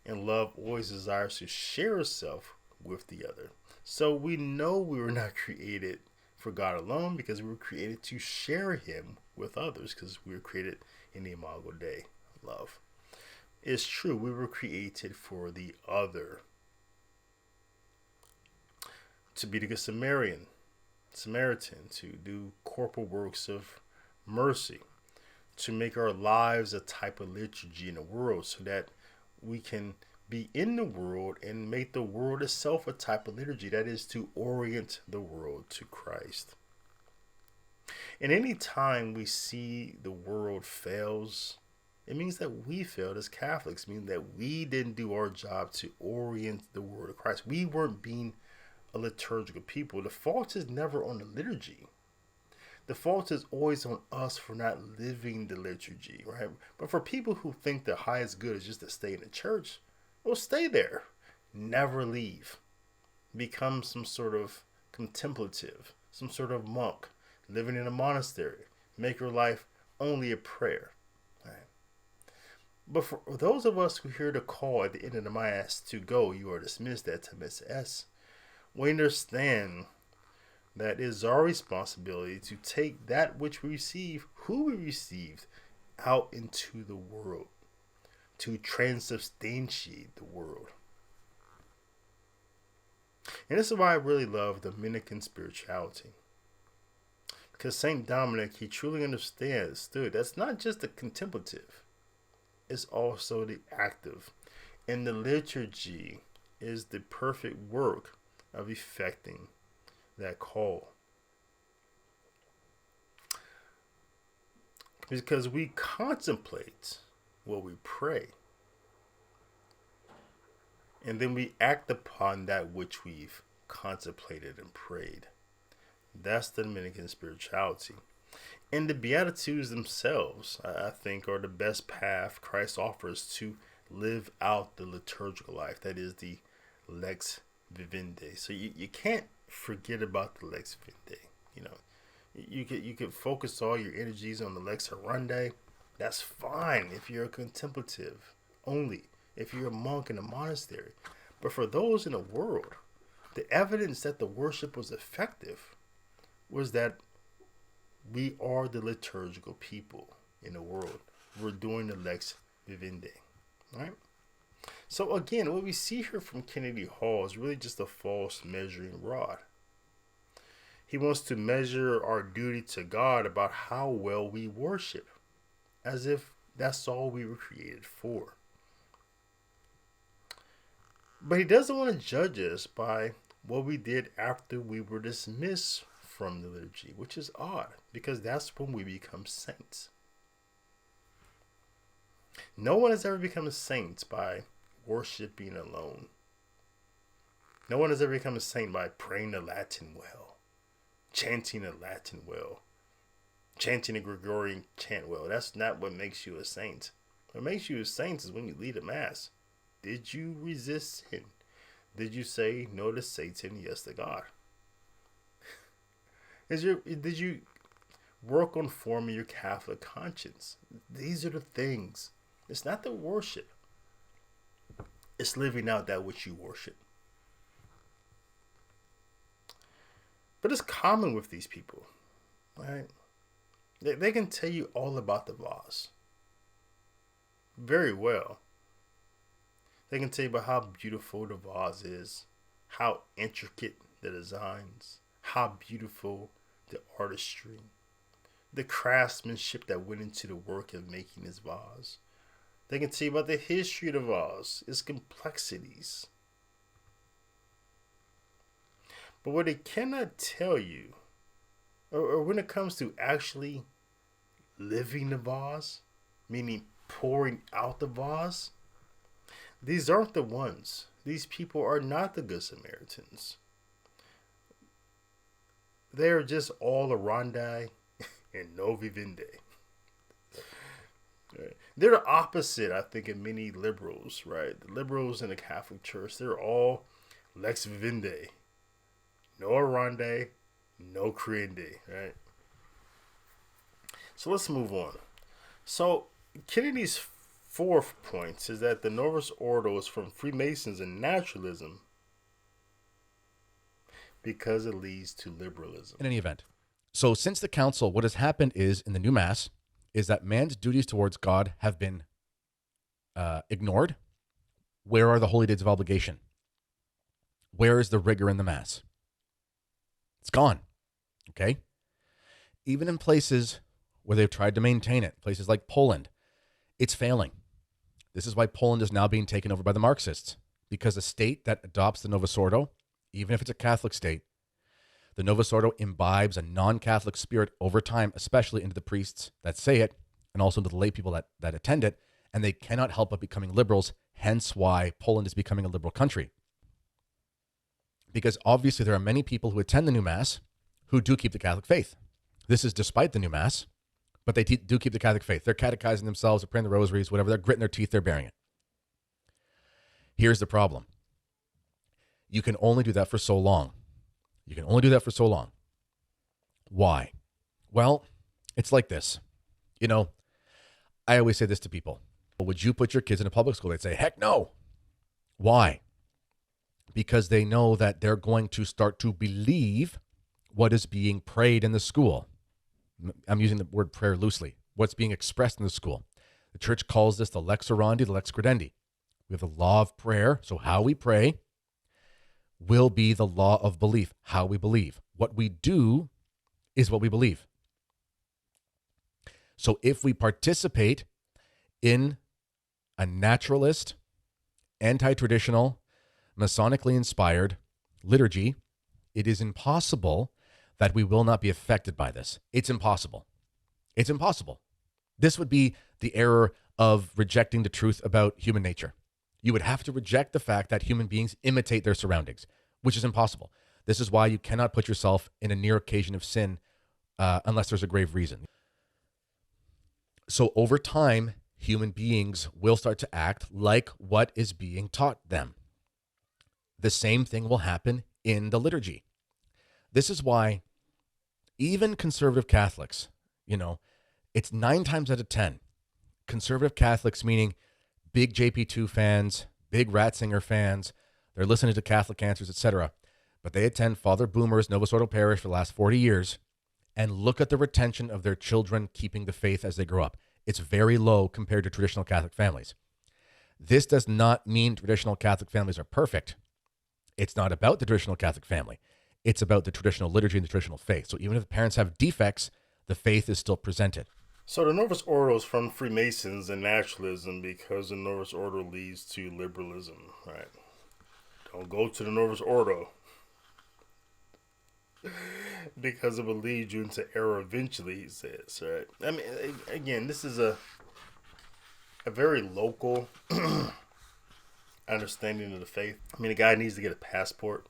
And love always desires to share itself with the other. So we know we were not created for God alone because we were created to share him with others because we were created in the Imago Dei, love. It's true, we were created for the other. To be the good Samaritan, to do corporal works of mercy, to make our lives a type of liturgy in the world so that we can be in the world and make the world itself a type of liturgy. That is to orient the world to Christ. And any time we see the world fails, it means that we failed as Catholics. It means that we didn't do our job to orient the world to Christ. We weren't being a liturgical people. The fault is never on the liturgy. The fault is always on us for not living the liturgy, right? But for people who think the highest good is just to stay in the church, well, stay there. Never leave. Become some sort of contemplative, some sort of monk, living in a monastery. Make your life only a prayer. Right? But for those of us who hear the call at the end of the Mass to go, you are dismissed at Timis S, we understand that it is our responsibility to take that which we receive, who we received, out into the world, to transubstantiate the world. And this is why I really love Dominican spirituality. Because St. Dominic, he truly understood that's not just the contemplative, it's also the active. And the liturgy is the perfect work of effecting that call. Because we contemplate what we pray. And then we act upon that which we've contemplated and prayed. That's the Dominican spirituality. And the Beatitudes themselves, I think, are the best path Christ offers to live out the liturgical life. That is the lex vivendi. So you can't forget about the lex vivendi. You know, you could focus all your energies on the lex orandi. That's fine if you're a contemplative only, if you're a monk in a monastery. But for those in the world, the evidence that the worship was effective was that we are the liturgical people in the world. We're doing the lex vivendi, right? So again, what we see here from Kennedy Hall is really just a false measuring rod. He wants to measure our duty to God about how well we worship, as if that's all we were created for. But he doesn't want to judge us by what we did after we were dismissed from the liturgy, which is odd, because that's when we become saints. No one has ever become a saint by worshiping alone. No one has ever become a saint by praying the Latin well, chanting the Latin well, chanting the Gregorian chant well. That's not what makes you a saint. What makes you a saint is when you lead a mass. Did you resist sin? Did you say no to Satan, yes to God? Did you work on forming your Catholic conscience? These are the things. It's not the worship. It's living out that which you worship. But it's common with these people, right? They can tell you all about the vase. Very well. They can tell you about how beautiful the vase is, how intricate the designs, how beautiful the artistry, the craftsmanship that went into the work of making this vase. They can tell you about the history of the vase, its complexities. But what they cannot tell you, or when it comes to actually living the vase, meaning pouring out the vase, these aren't the ones. These people are not the Good Samaritans. They're just all orandi and no vivendi. Right. They're the opposite, I think, of many liberals, right? The liberals in the Catholic Church, they're all lex vivendi. No orandi, no credendi, right? So let's move on. So Kennedy's fourth point is that the Novus Ordo is from Freemasons and Naturalism because it leads to liberalism. In any event, so since the council, what has happened is in the new mass is that man's duties towards God have been ignored. Where are the holy days of obligation? Where is the rigor in the mass? It's gone. Okay? Even in places where they've tried to maintain it, places like Poland, it's failing. This is why Poland is now being taken over by the Marxists, because a state that adopts the Novus Ordo, even if it's a Catholic state, the Novus Ordo imbibes a non-Catholic spirit over time, especially into the priests that say it, and also into the lay people that attend it, and they cannot help but becoming liberals, hence why Poland is becoming a liberal country. Because obviously there are many people who attend the new Mass who do keep the Catholic faith. This is despite the new Mass, but they do keep the Catholic faith. They're catechizing themselves, they're praying the rosaries, whatever. They're gritting their teeth, they're bearing it. Here's the problem. You can only do that for so long. You can only do that for so long. Why? Well, it's like this. You know, I always say this to people. Would you put your kids in a public school? They'd say, heck no. Why? Because they know that they're going to start to believe what is being prayed in the school. I'm using the word prayer loosely. What's being expressed in the school. The church calls this the lex orandi, the lex credendi. We have the law of prayer. So how we pray will be the law of belief, how we believe. What we do is what we believe. So if we participate in a naturalist, anti-traditional, Masonically inspired liturgy It is impossible that we will not be affected by this. It's impossible. It's impossible. This would be the error of rejecting the truth about human nature. You would have to reject the fact that human beings imitate their surroundings, which is impossible. This is why you cannot put yourself in a near occasion of sin unless there's a grave reason. So over time, human beings will start to act like what is being taught them. The same thing will happen in the liturgy. This is why even conservative Catholics, it's 9 times out of 10. Conservative Catholics, meaning big JP2 fans, big Ratzinger fans, they're listening to Catholic Answers, etc. But they attend Father Boomer's Novus Ordo parish for the last 40 years and look at the retention of their children keeping the faith as they grow up. It's very low compared to traditional Catholic families. This does not mean traditional Catholic families are perfect. It's not about the traditional Catholic family. It's about the traditional liturgy and the traditional faith. So even if the parents have defects, the faith is still presented. So the Novus Ordo is from Freemasons and Naturalism because the Novus Ordo leads to Liberalism, right? Don't go to the Novus Ordo because it will lead you into error eventually, he says, right? I mean, again, this is a very local understanding of the faith. I mean, a guy needs to get a passport.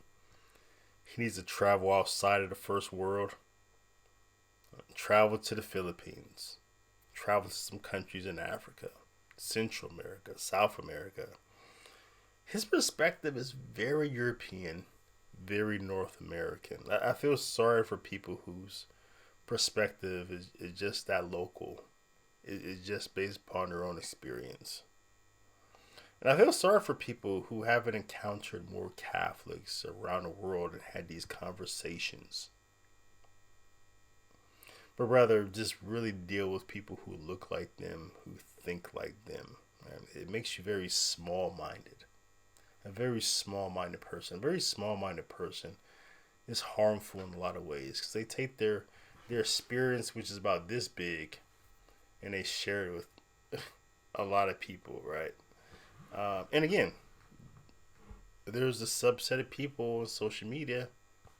He needs to travel outside of the first world. Travel to the Philippines. Travel to some countries in Africa, Central America, South America. His perspective is very European, very North American. I feel sorry for people whose perspective is just that local. It's just based upon their own experience. And I feel sorry for people who haven't encountered more Catholics around the world and had these conversations, but rather just really deal with people who look like them, who think like them. It makes you very small-minded. A very small-minded person. A very small-minded person is harmful in a lot of ways because they take their experience, which is about this big, and they share it with a lot of people, right? And again, there's a subset of people on social media,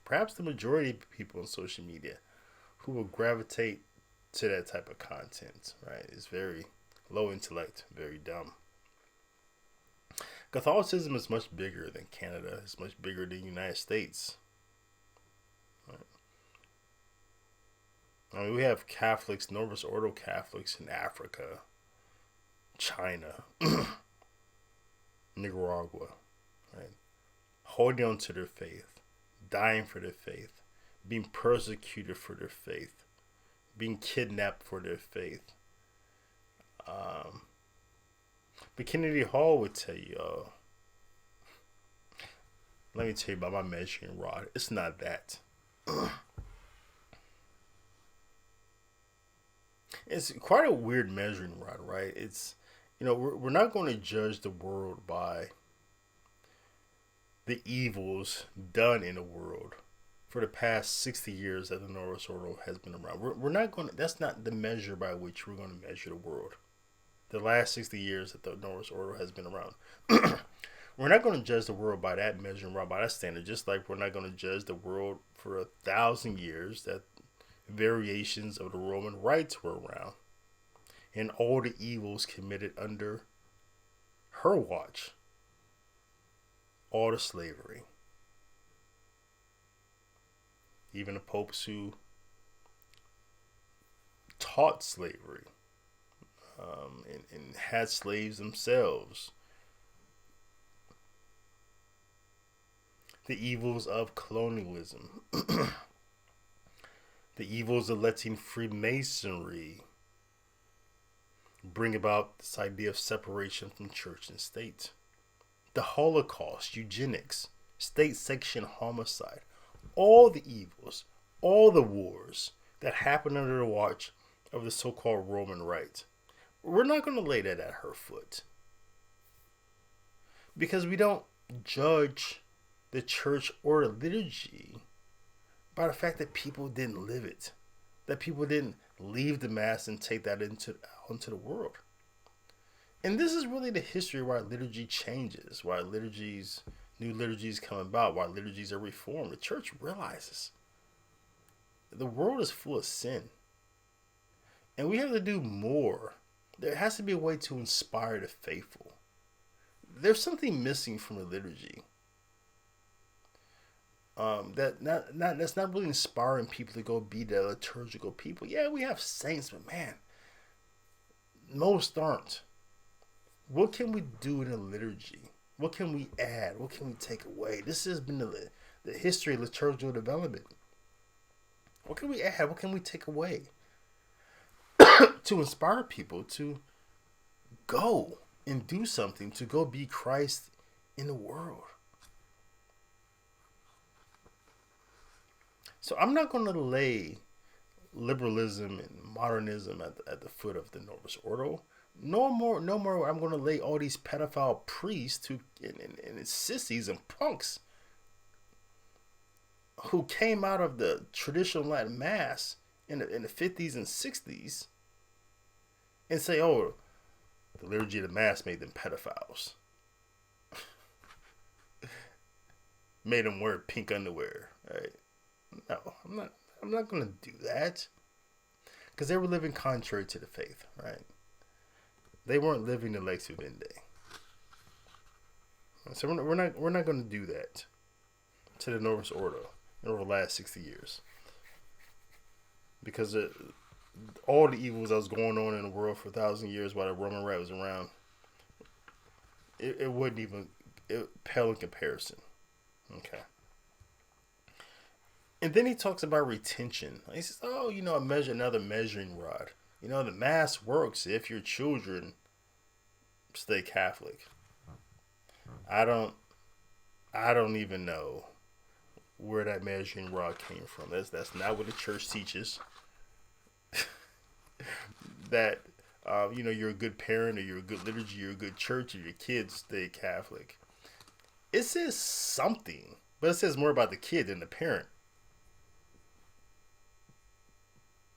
perhaps the majority of people on social media, who will gravitate to that type of content, right? It's very low intellect, very dumb. Catholicism is much bigger than Canada. It's much bigger than the United States. Right? I mean, we have Catholics, Novus Ordo Catholics in Africa, China, Nicaragua, right? Holding on to their faith, dying for their faith, being persecuted for their faith, being kidnapped for their faith. But Kennedy Hall would tell you, let me tell you about my measuring rod. It's not that. It's quite a weird measuring rod, right? It's, we're not going to judge the world by the evils done in the world for the past 60 years that the Novus Ordo has been around. We're not going to, that's not the measure by which we're going to measure the world. The last 60 years that the Novus Ordo has been around. We're not going to judge the world by that measuring rod, by that standard, just like we're not going to judge the world for 1,000 years that variations of the Roman rites were around and all the evils committed under her watch. All the slavery. Even the popes who taught slavery and had slaves themselves. The evils of colonialism. The evils of letting Freemasonry bring about this idea of separation from church and state. The Holocaust, eugenics, state-sanctioned homicide. All the evils, all the wars that happened under the watch of the so-called Roman Rite. We're not going to lay that at her foot. Because we don't judge the church or the liturgy by the fact that people didn't live it. That people didn't leave the Mass and take that into the world. And this is really the history why liturgy changes, why liturgies new liturgies come about, why liturgies are reformed. The church realizes the world is full of sin. And we have to do more. There has to be a way to inspire the faithful. There's something missing from the liturgy. That's not really inspiring people to go be the liturgical people. Yeah, we have saints, but man, most aren't. What can we do in a liturgy? What can we add? What can we take away? This has been the history of liturgical development. What can we add? What can we take away? To inspire people to go and do something, to go be Christ in the world. So I'm not going to lay liberalism and modernism at the foot of the Novus Ordo. No more. I'm going to lay all these pedophile priests and sissies and punks who came out of the traditional Latin Mass in the 50s and 60s and say, oh, the liturgy of the Mass made them pedophiles. Made them wear pink underwear, right? No, I'm not going to do that. Because they were living contrary to the faith, right? They weren't living the lex vivendi. So we're not going to do that to the Novus Ordo over the last 60 years. Because all the evils that was going on in the world for 1,000 years while the Roman Rite was around, it wouldn't even pale in comparison. Okay. And then he talks about retention. He says, oh, another measuring rod. The Mass works if your children stay Catholic. I don't even know where that measuring rod came from. That's not what the church teaches. That you're a good parent, or you're a good liturgy, you're a good church, or your kids stay Catholic. It says something, but it says more about the kid than the parent.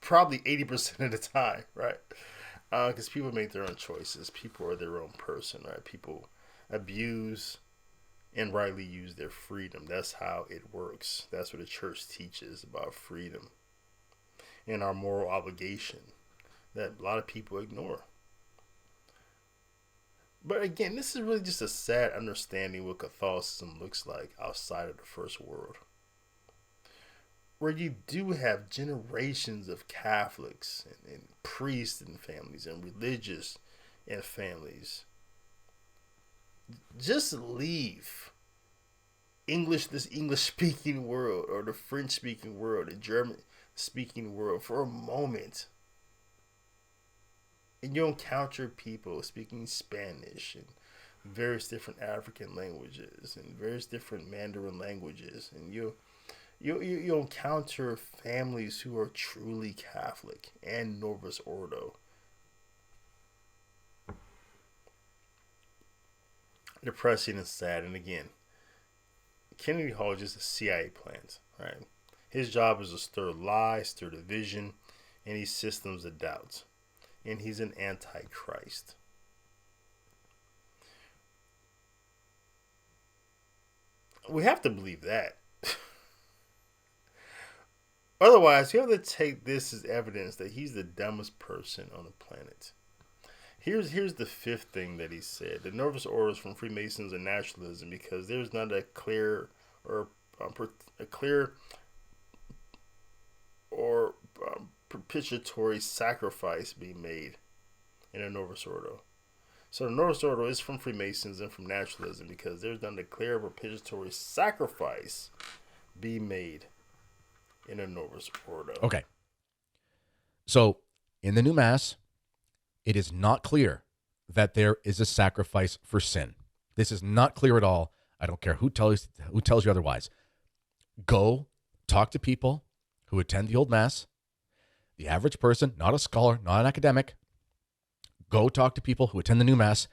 Probably 80% of the time, right? Because people make their own choices. People are their own person, right? People abuse and rightly use their freedom. That's how it works. That's what the church teaches about freedom and our moral obligation that a lot of people ignore. But again, this is really just a sad understanding what Catholicism looks like outside of the first world, where you do have generations of Catholics and priests and families and religious and families just leave this English speaking world, or the French speaking world, the German speaking world for a moment. And you'll encounter people speaking Spanish and various different African languages and various different Mandarin languages, and you'll encounter families who are truly Catholic and Novus Ordo. Depressing and sad. And again, Kennedy Hall is just a CIA plant, right? His job is to stir lies, stir division, and these systems of doubt. And he's an antichrist. We have to believe that. Otherwise, you have to take this as evidence that he's the dumbest person on the planet. Here's the fifth thing that he said. The Novus Orders from Freemasons and Naturalism, because there's not a clear or propitiatory sacrifice being made in a Novus Ordo. So the Novus Ordo is from Freemasons and from Naturalism because there's not a clear propitiatory sacrifice being made in a Novus Ordo. Okay. So in the new Mass, it is not clear that there is a sacrifice for sin. This is not clear at all. I don't care who tells you otherwise. Go talk to people who attend the old Mass, the average person, not a scholar, not an academic. Go talk to people who attend the new Mass,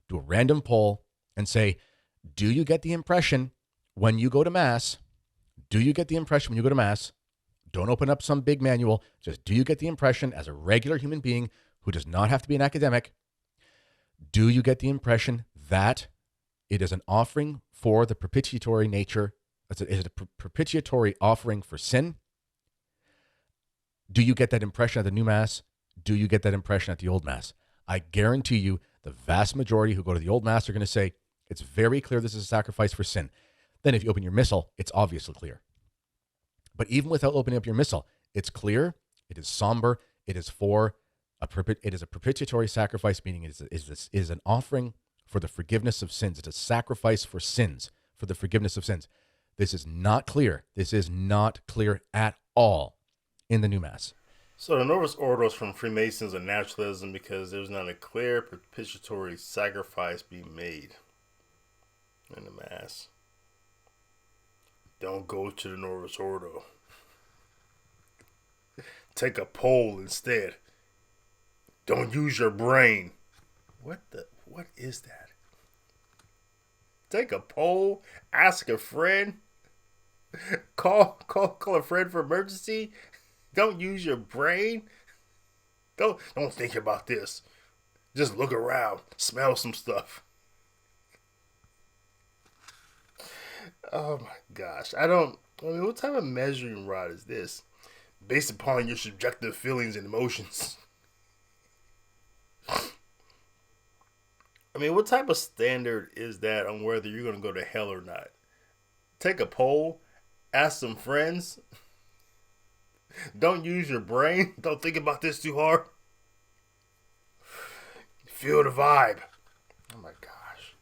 do a random poll, and say, do you get the impression when you go to Mass? Do you get the impression when you go to Mass? Don't open up some big manual. Just do you get the impression as a regular human being who does not have to be an academic? Do you get the impression that it is an offering for the propitiatory nature? Is it a propitiatory offering for sin? Do you get that impression at the new Mass? Do you get that impression at the old Mass? I guarantee you the vast majority who go to the old Mass are going to say, it's very clear this is a sacrifice for sin. Then if you open your missal, it's obviously clear. But even without opening up your missal, it's clear, it is somber, it is a propitiatory sacrifice, meaning it is an offering for the forgiveness of sins. It's a sacrifice for sins, for the forgiveness of sins. This is not clear. This is not clear at all in the new Mass. So the Novus Ordo is from Freemasons and Naturalism because there's not a clear propitiatory sacrifice being made in the Mass. Don't go to the Novus Ordo. Take a poll instead. Don't use your brain. What is that? Take a poll, ask a friend, call a friend for emergency. Don't use your brain. Don't think about this. Just look around, smell some stuff. Oh my gosh. What type of measuring rod is this? Based upon your subjective feelings and emotions. What type of standard is that on whether you're going to go to hell or not? Take a poll, ask some friends. Don't use your brain. Don't think about this too hard. Feel the vibe. Oh my gosh.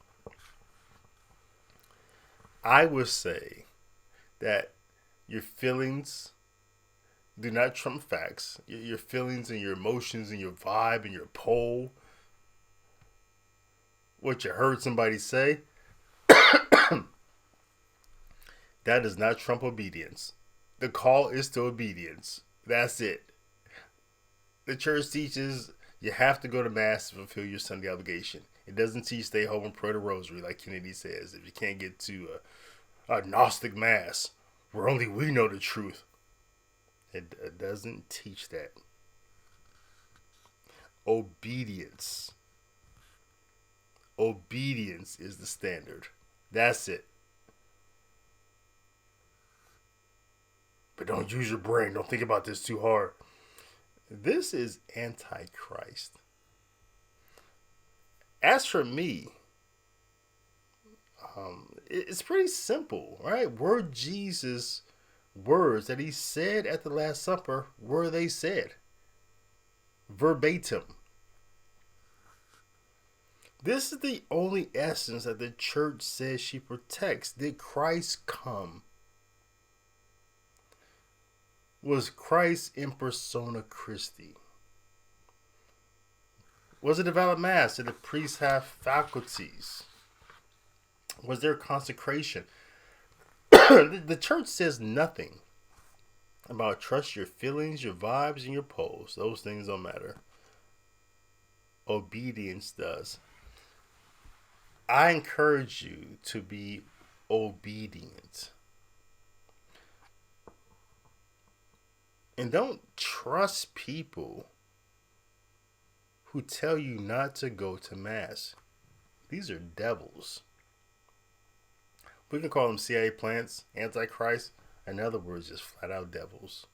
I would say that your feelings do not trump facts. Your feelings and your emotions and your vibe and your poll, what you heard somebody say, that does not trump obedience. The call is to obedience. That's it. The church teaches you have to go to Mass to fulfill your Sunday obligation. It doesn't teach stay home and pray the rosary like Kennedy says. If you can't get to a Gnostic Mass where only we know the truth, it doesn't teach that. Obedience. Obedience is the standard. That's it. But don't use your brain. Don't think about this too hard. This is Antichrist. As for me, it's pretty simple, right? Were Jesus' words that he said at the Last Supper, were they said? Verbatim. This is the only essence that the church says she protects. Did Christ come? Was Christ in persona Christi? Was it a valid Mass? Did the priests have faculties? Was there consecration? The church says nothing about trust your feelings, your vibes, and your polls. Those things don't matter. Obedience does. I encourage you to be obedient. And don't trust people who tell you not to go to Mass. These are devils. We can call them CIA plants, Antichrist. In other words, just flat out devils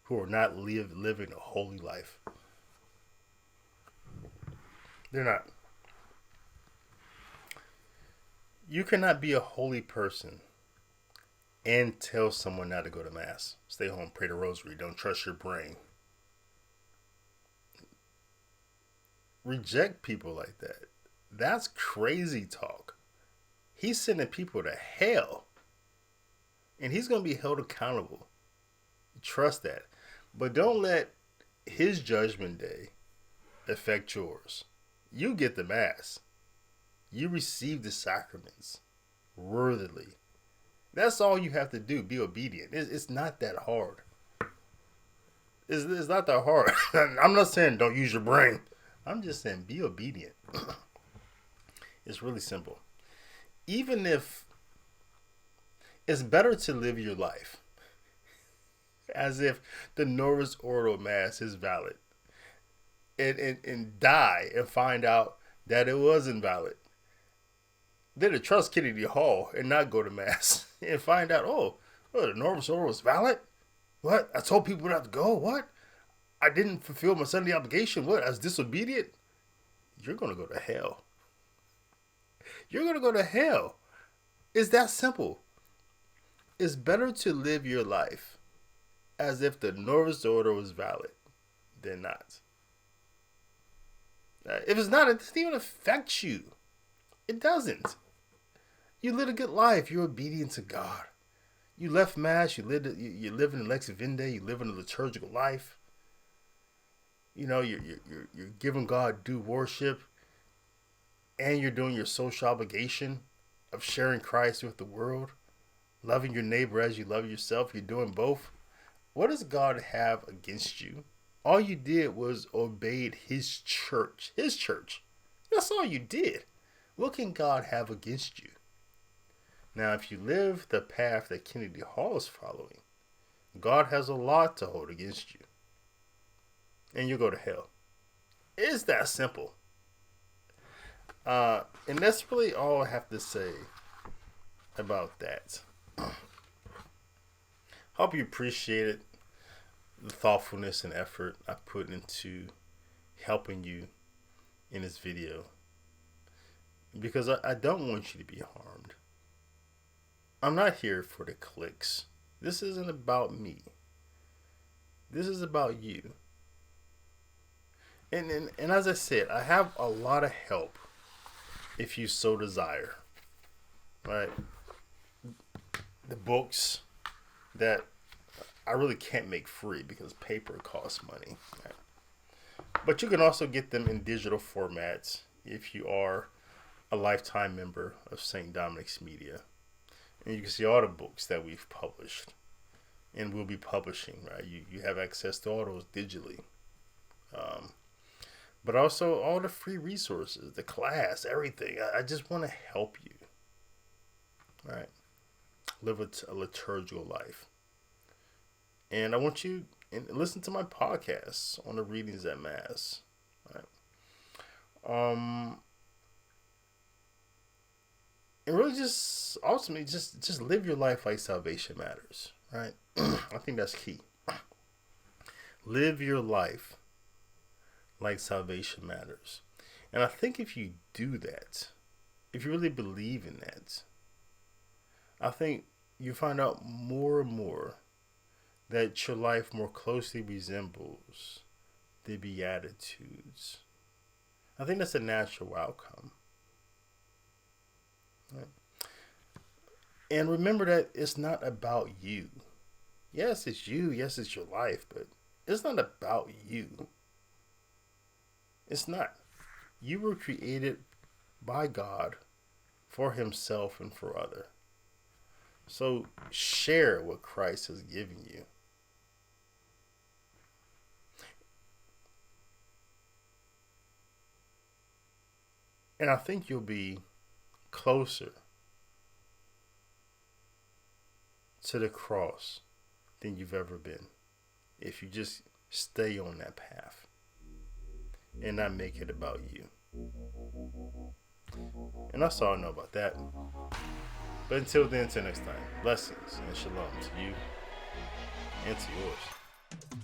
who are not living a holy life. They're not. You cannot be a holy person and tell someone not to go to Mass. Stay home, pray the rosary. Don't trust your brain. Reject people like that. That's crazy talk. He's sending people to hell. And he's going to be held accountable. Trust that. But don't let his judgment day affect yours. You get the Mass. You receive the sacraments worthily. That's all you have to do. Be obedient. It's not that hard. It's not that hard. I'm not saying don't use your brain. I'm just saying be obedient. It's really simple. Even if it's better to live your life as if the Novus Ordo Mass is valid and die and find out that it was invalid Then to trust Kennedy Hall and not go to Mass and find out, the Novus Ordo was valid? What? I told people not to go? What? I didn't fulfill my Sunday obligation? What? I was disobedient? You're going to go to hell. You're going to go to hell. It's that simple. It's better to live your life as if the Novus Ordo was valid than not. If it's not, it doesn't even affect you. It doesn't. You live a good life. You're obedient to God. You left Mass. You live in the Lex Vivendi. You live in a liturgical life. You're giving God due worship, and you're doing your social obligation of sharing Christ with the world, loving your neighbor as you love yourself. You're doing both. What does God have against you? All you did was obeyed His church. His church. That's all you did. What can God have against you? Now, if you live the path that Kennedy Hall is following, God has a lot to hold against you. And you'll go to hell. It's that simple. And that's really all I have to say about that. Hope you appreciated the thoughtfulness and effort I put into helping you in this video. Because I don't want you to be harmed. I'm not here for the clicks. This isn't about me. This is about you. And as I said, I have a lot of help if you so desire. Right? The books that I really can't make free because paper costs money. Right? But you can also get them in digital formats if you are a lifetime member of St. Dominic's Media. And you can see all the books that we've published and will be publishing, right? You have access to all those digitally. But also all the free resources, the class, everything. I just want to help you, right? Live a liturgical life. And I want you to listen to my podcasts on the readings at Mass, right? And really just, ultimately, just live your life like salvation matters, right? I think that's key. Live your life like salvation matters. And I think if you do that, if you really believe in that, I think you find out more and more that your life more closely resembles the Beatitudes. I think that's a natural outcome. Right? And remember that it's not about you. Yes, it's you. Yes, it's your life, but it's not about you. It's not. You were created by God for Himself and for others. So share what Christ has given you. And I think you'll be closer to the cross than you've ever been if you just stay on that path and not make it about you. And that's all I know about that. But until then, until next time, blessings and shalom to you and to yours.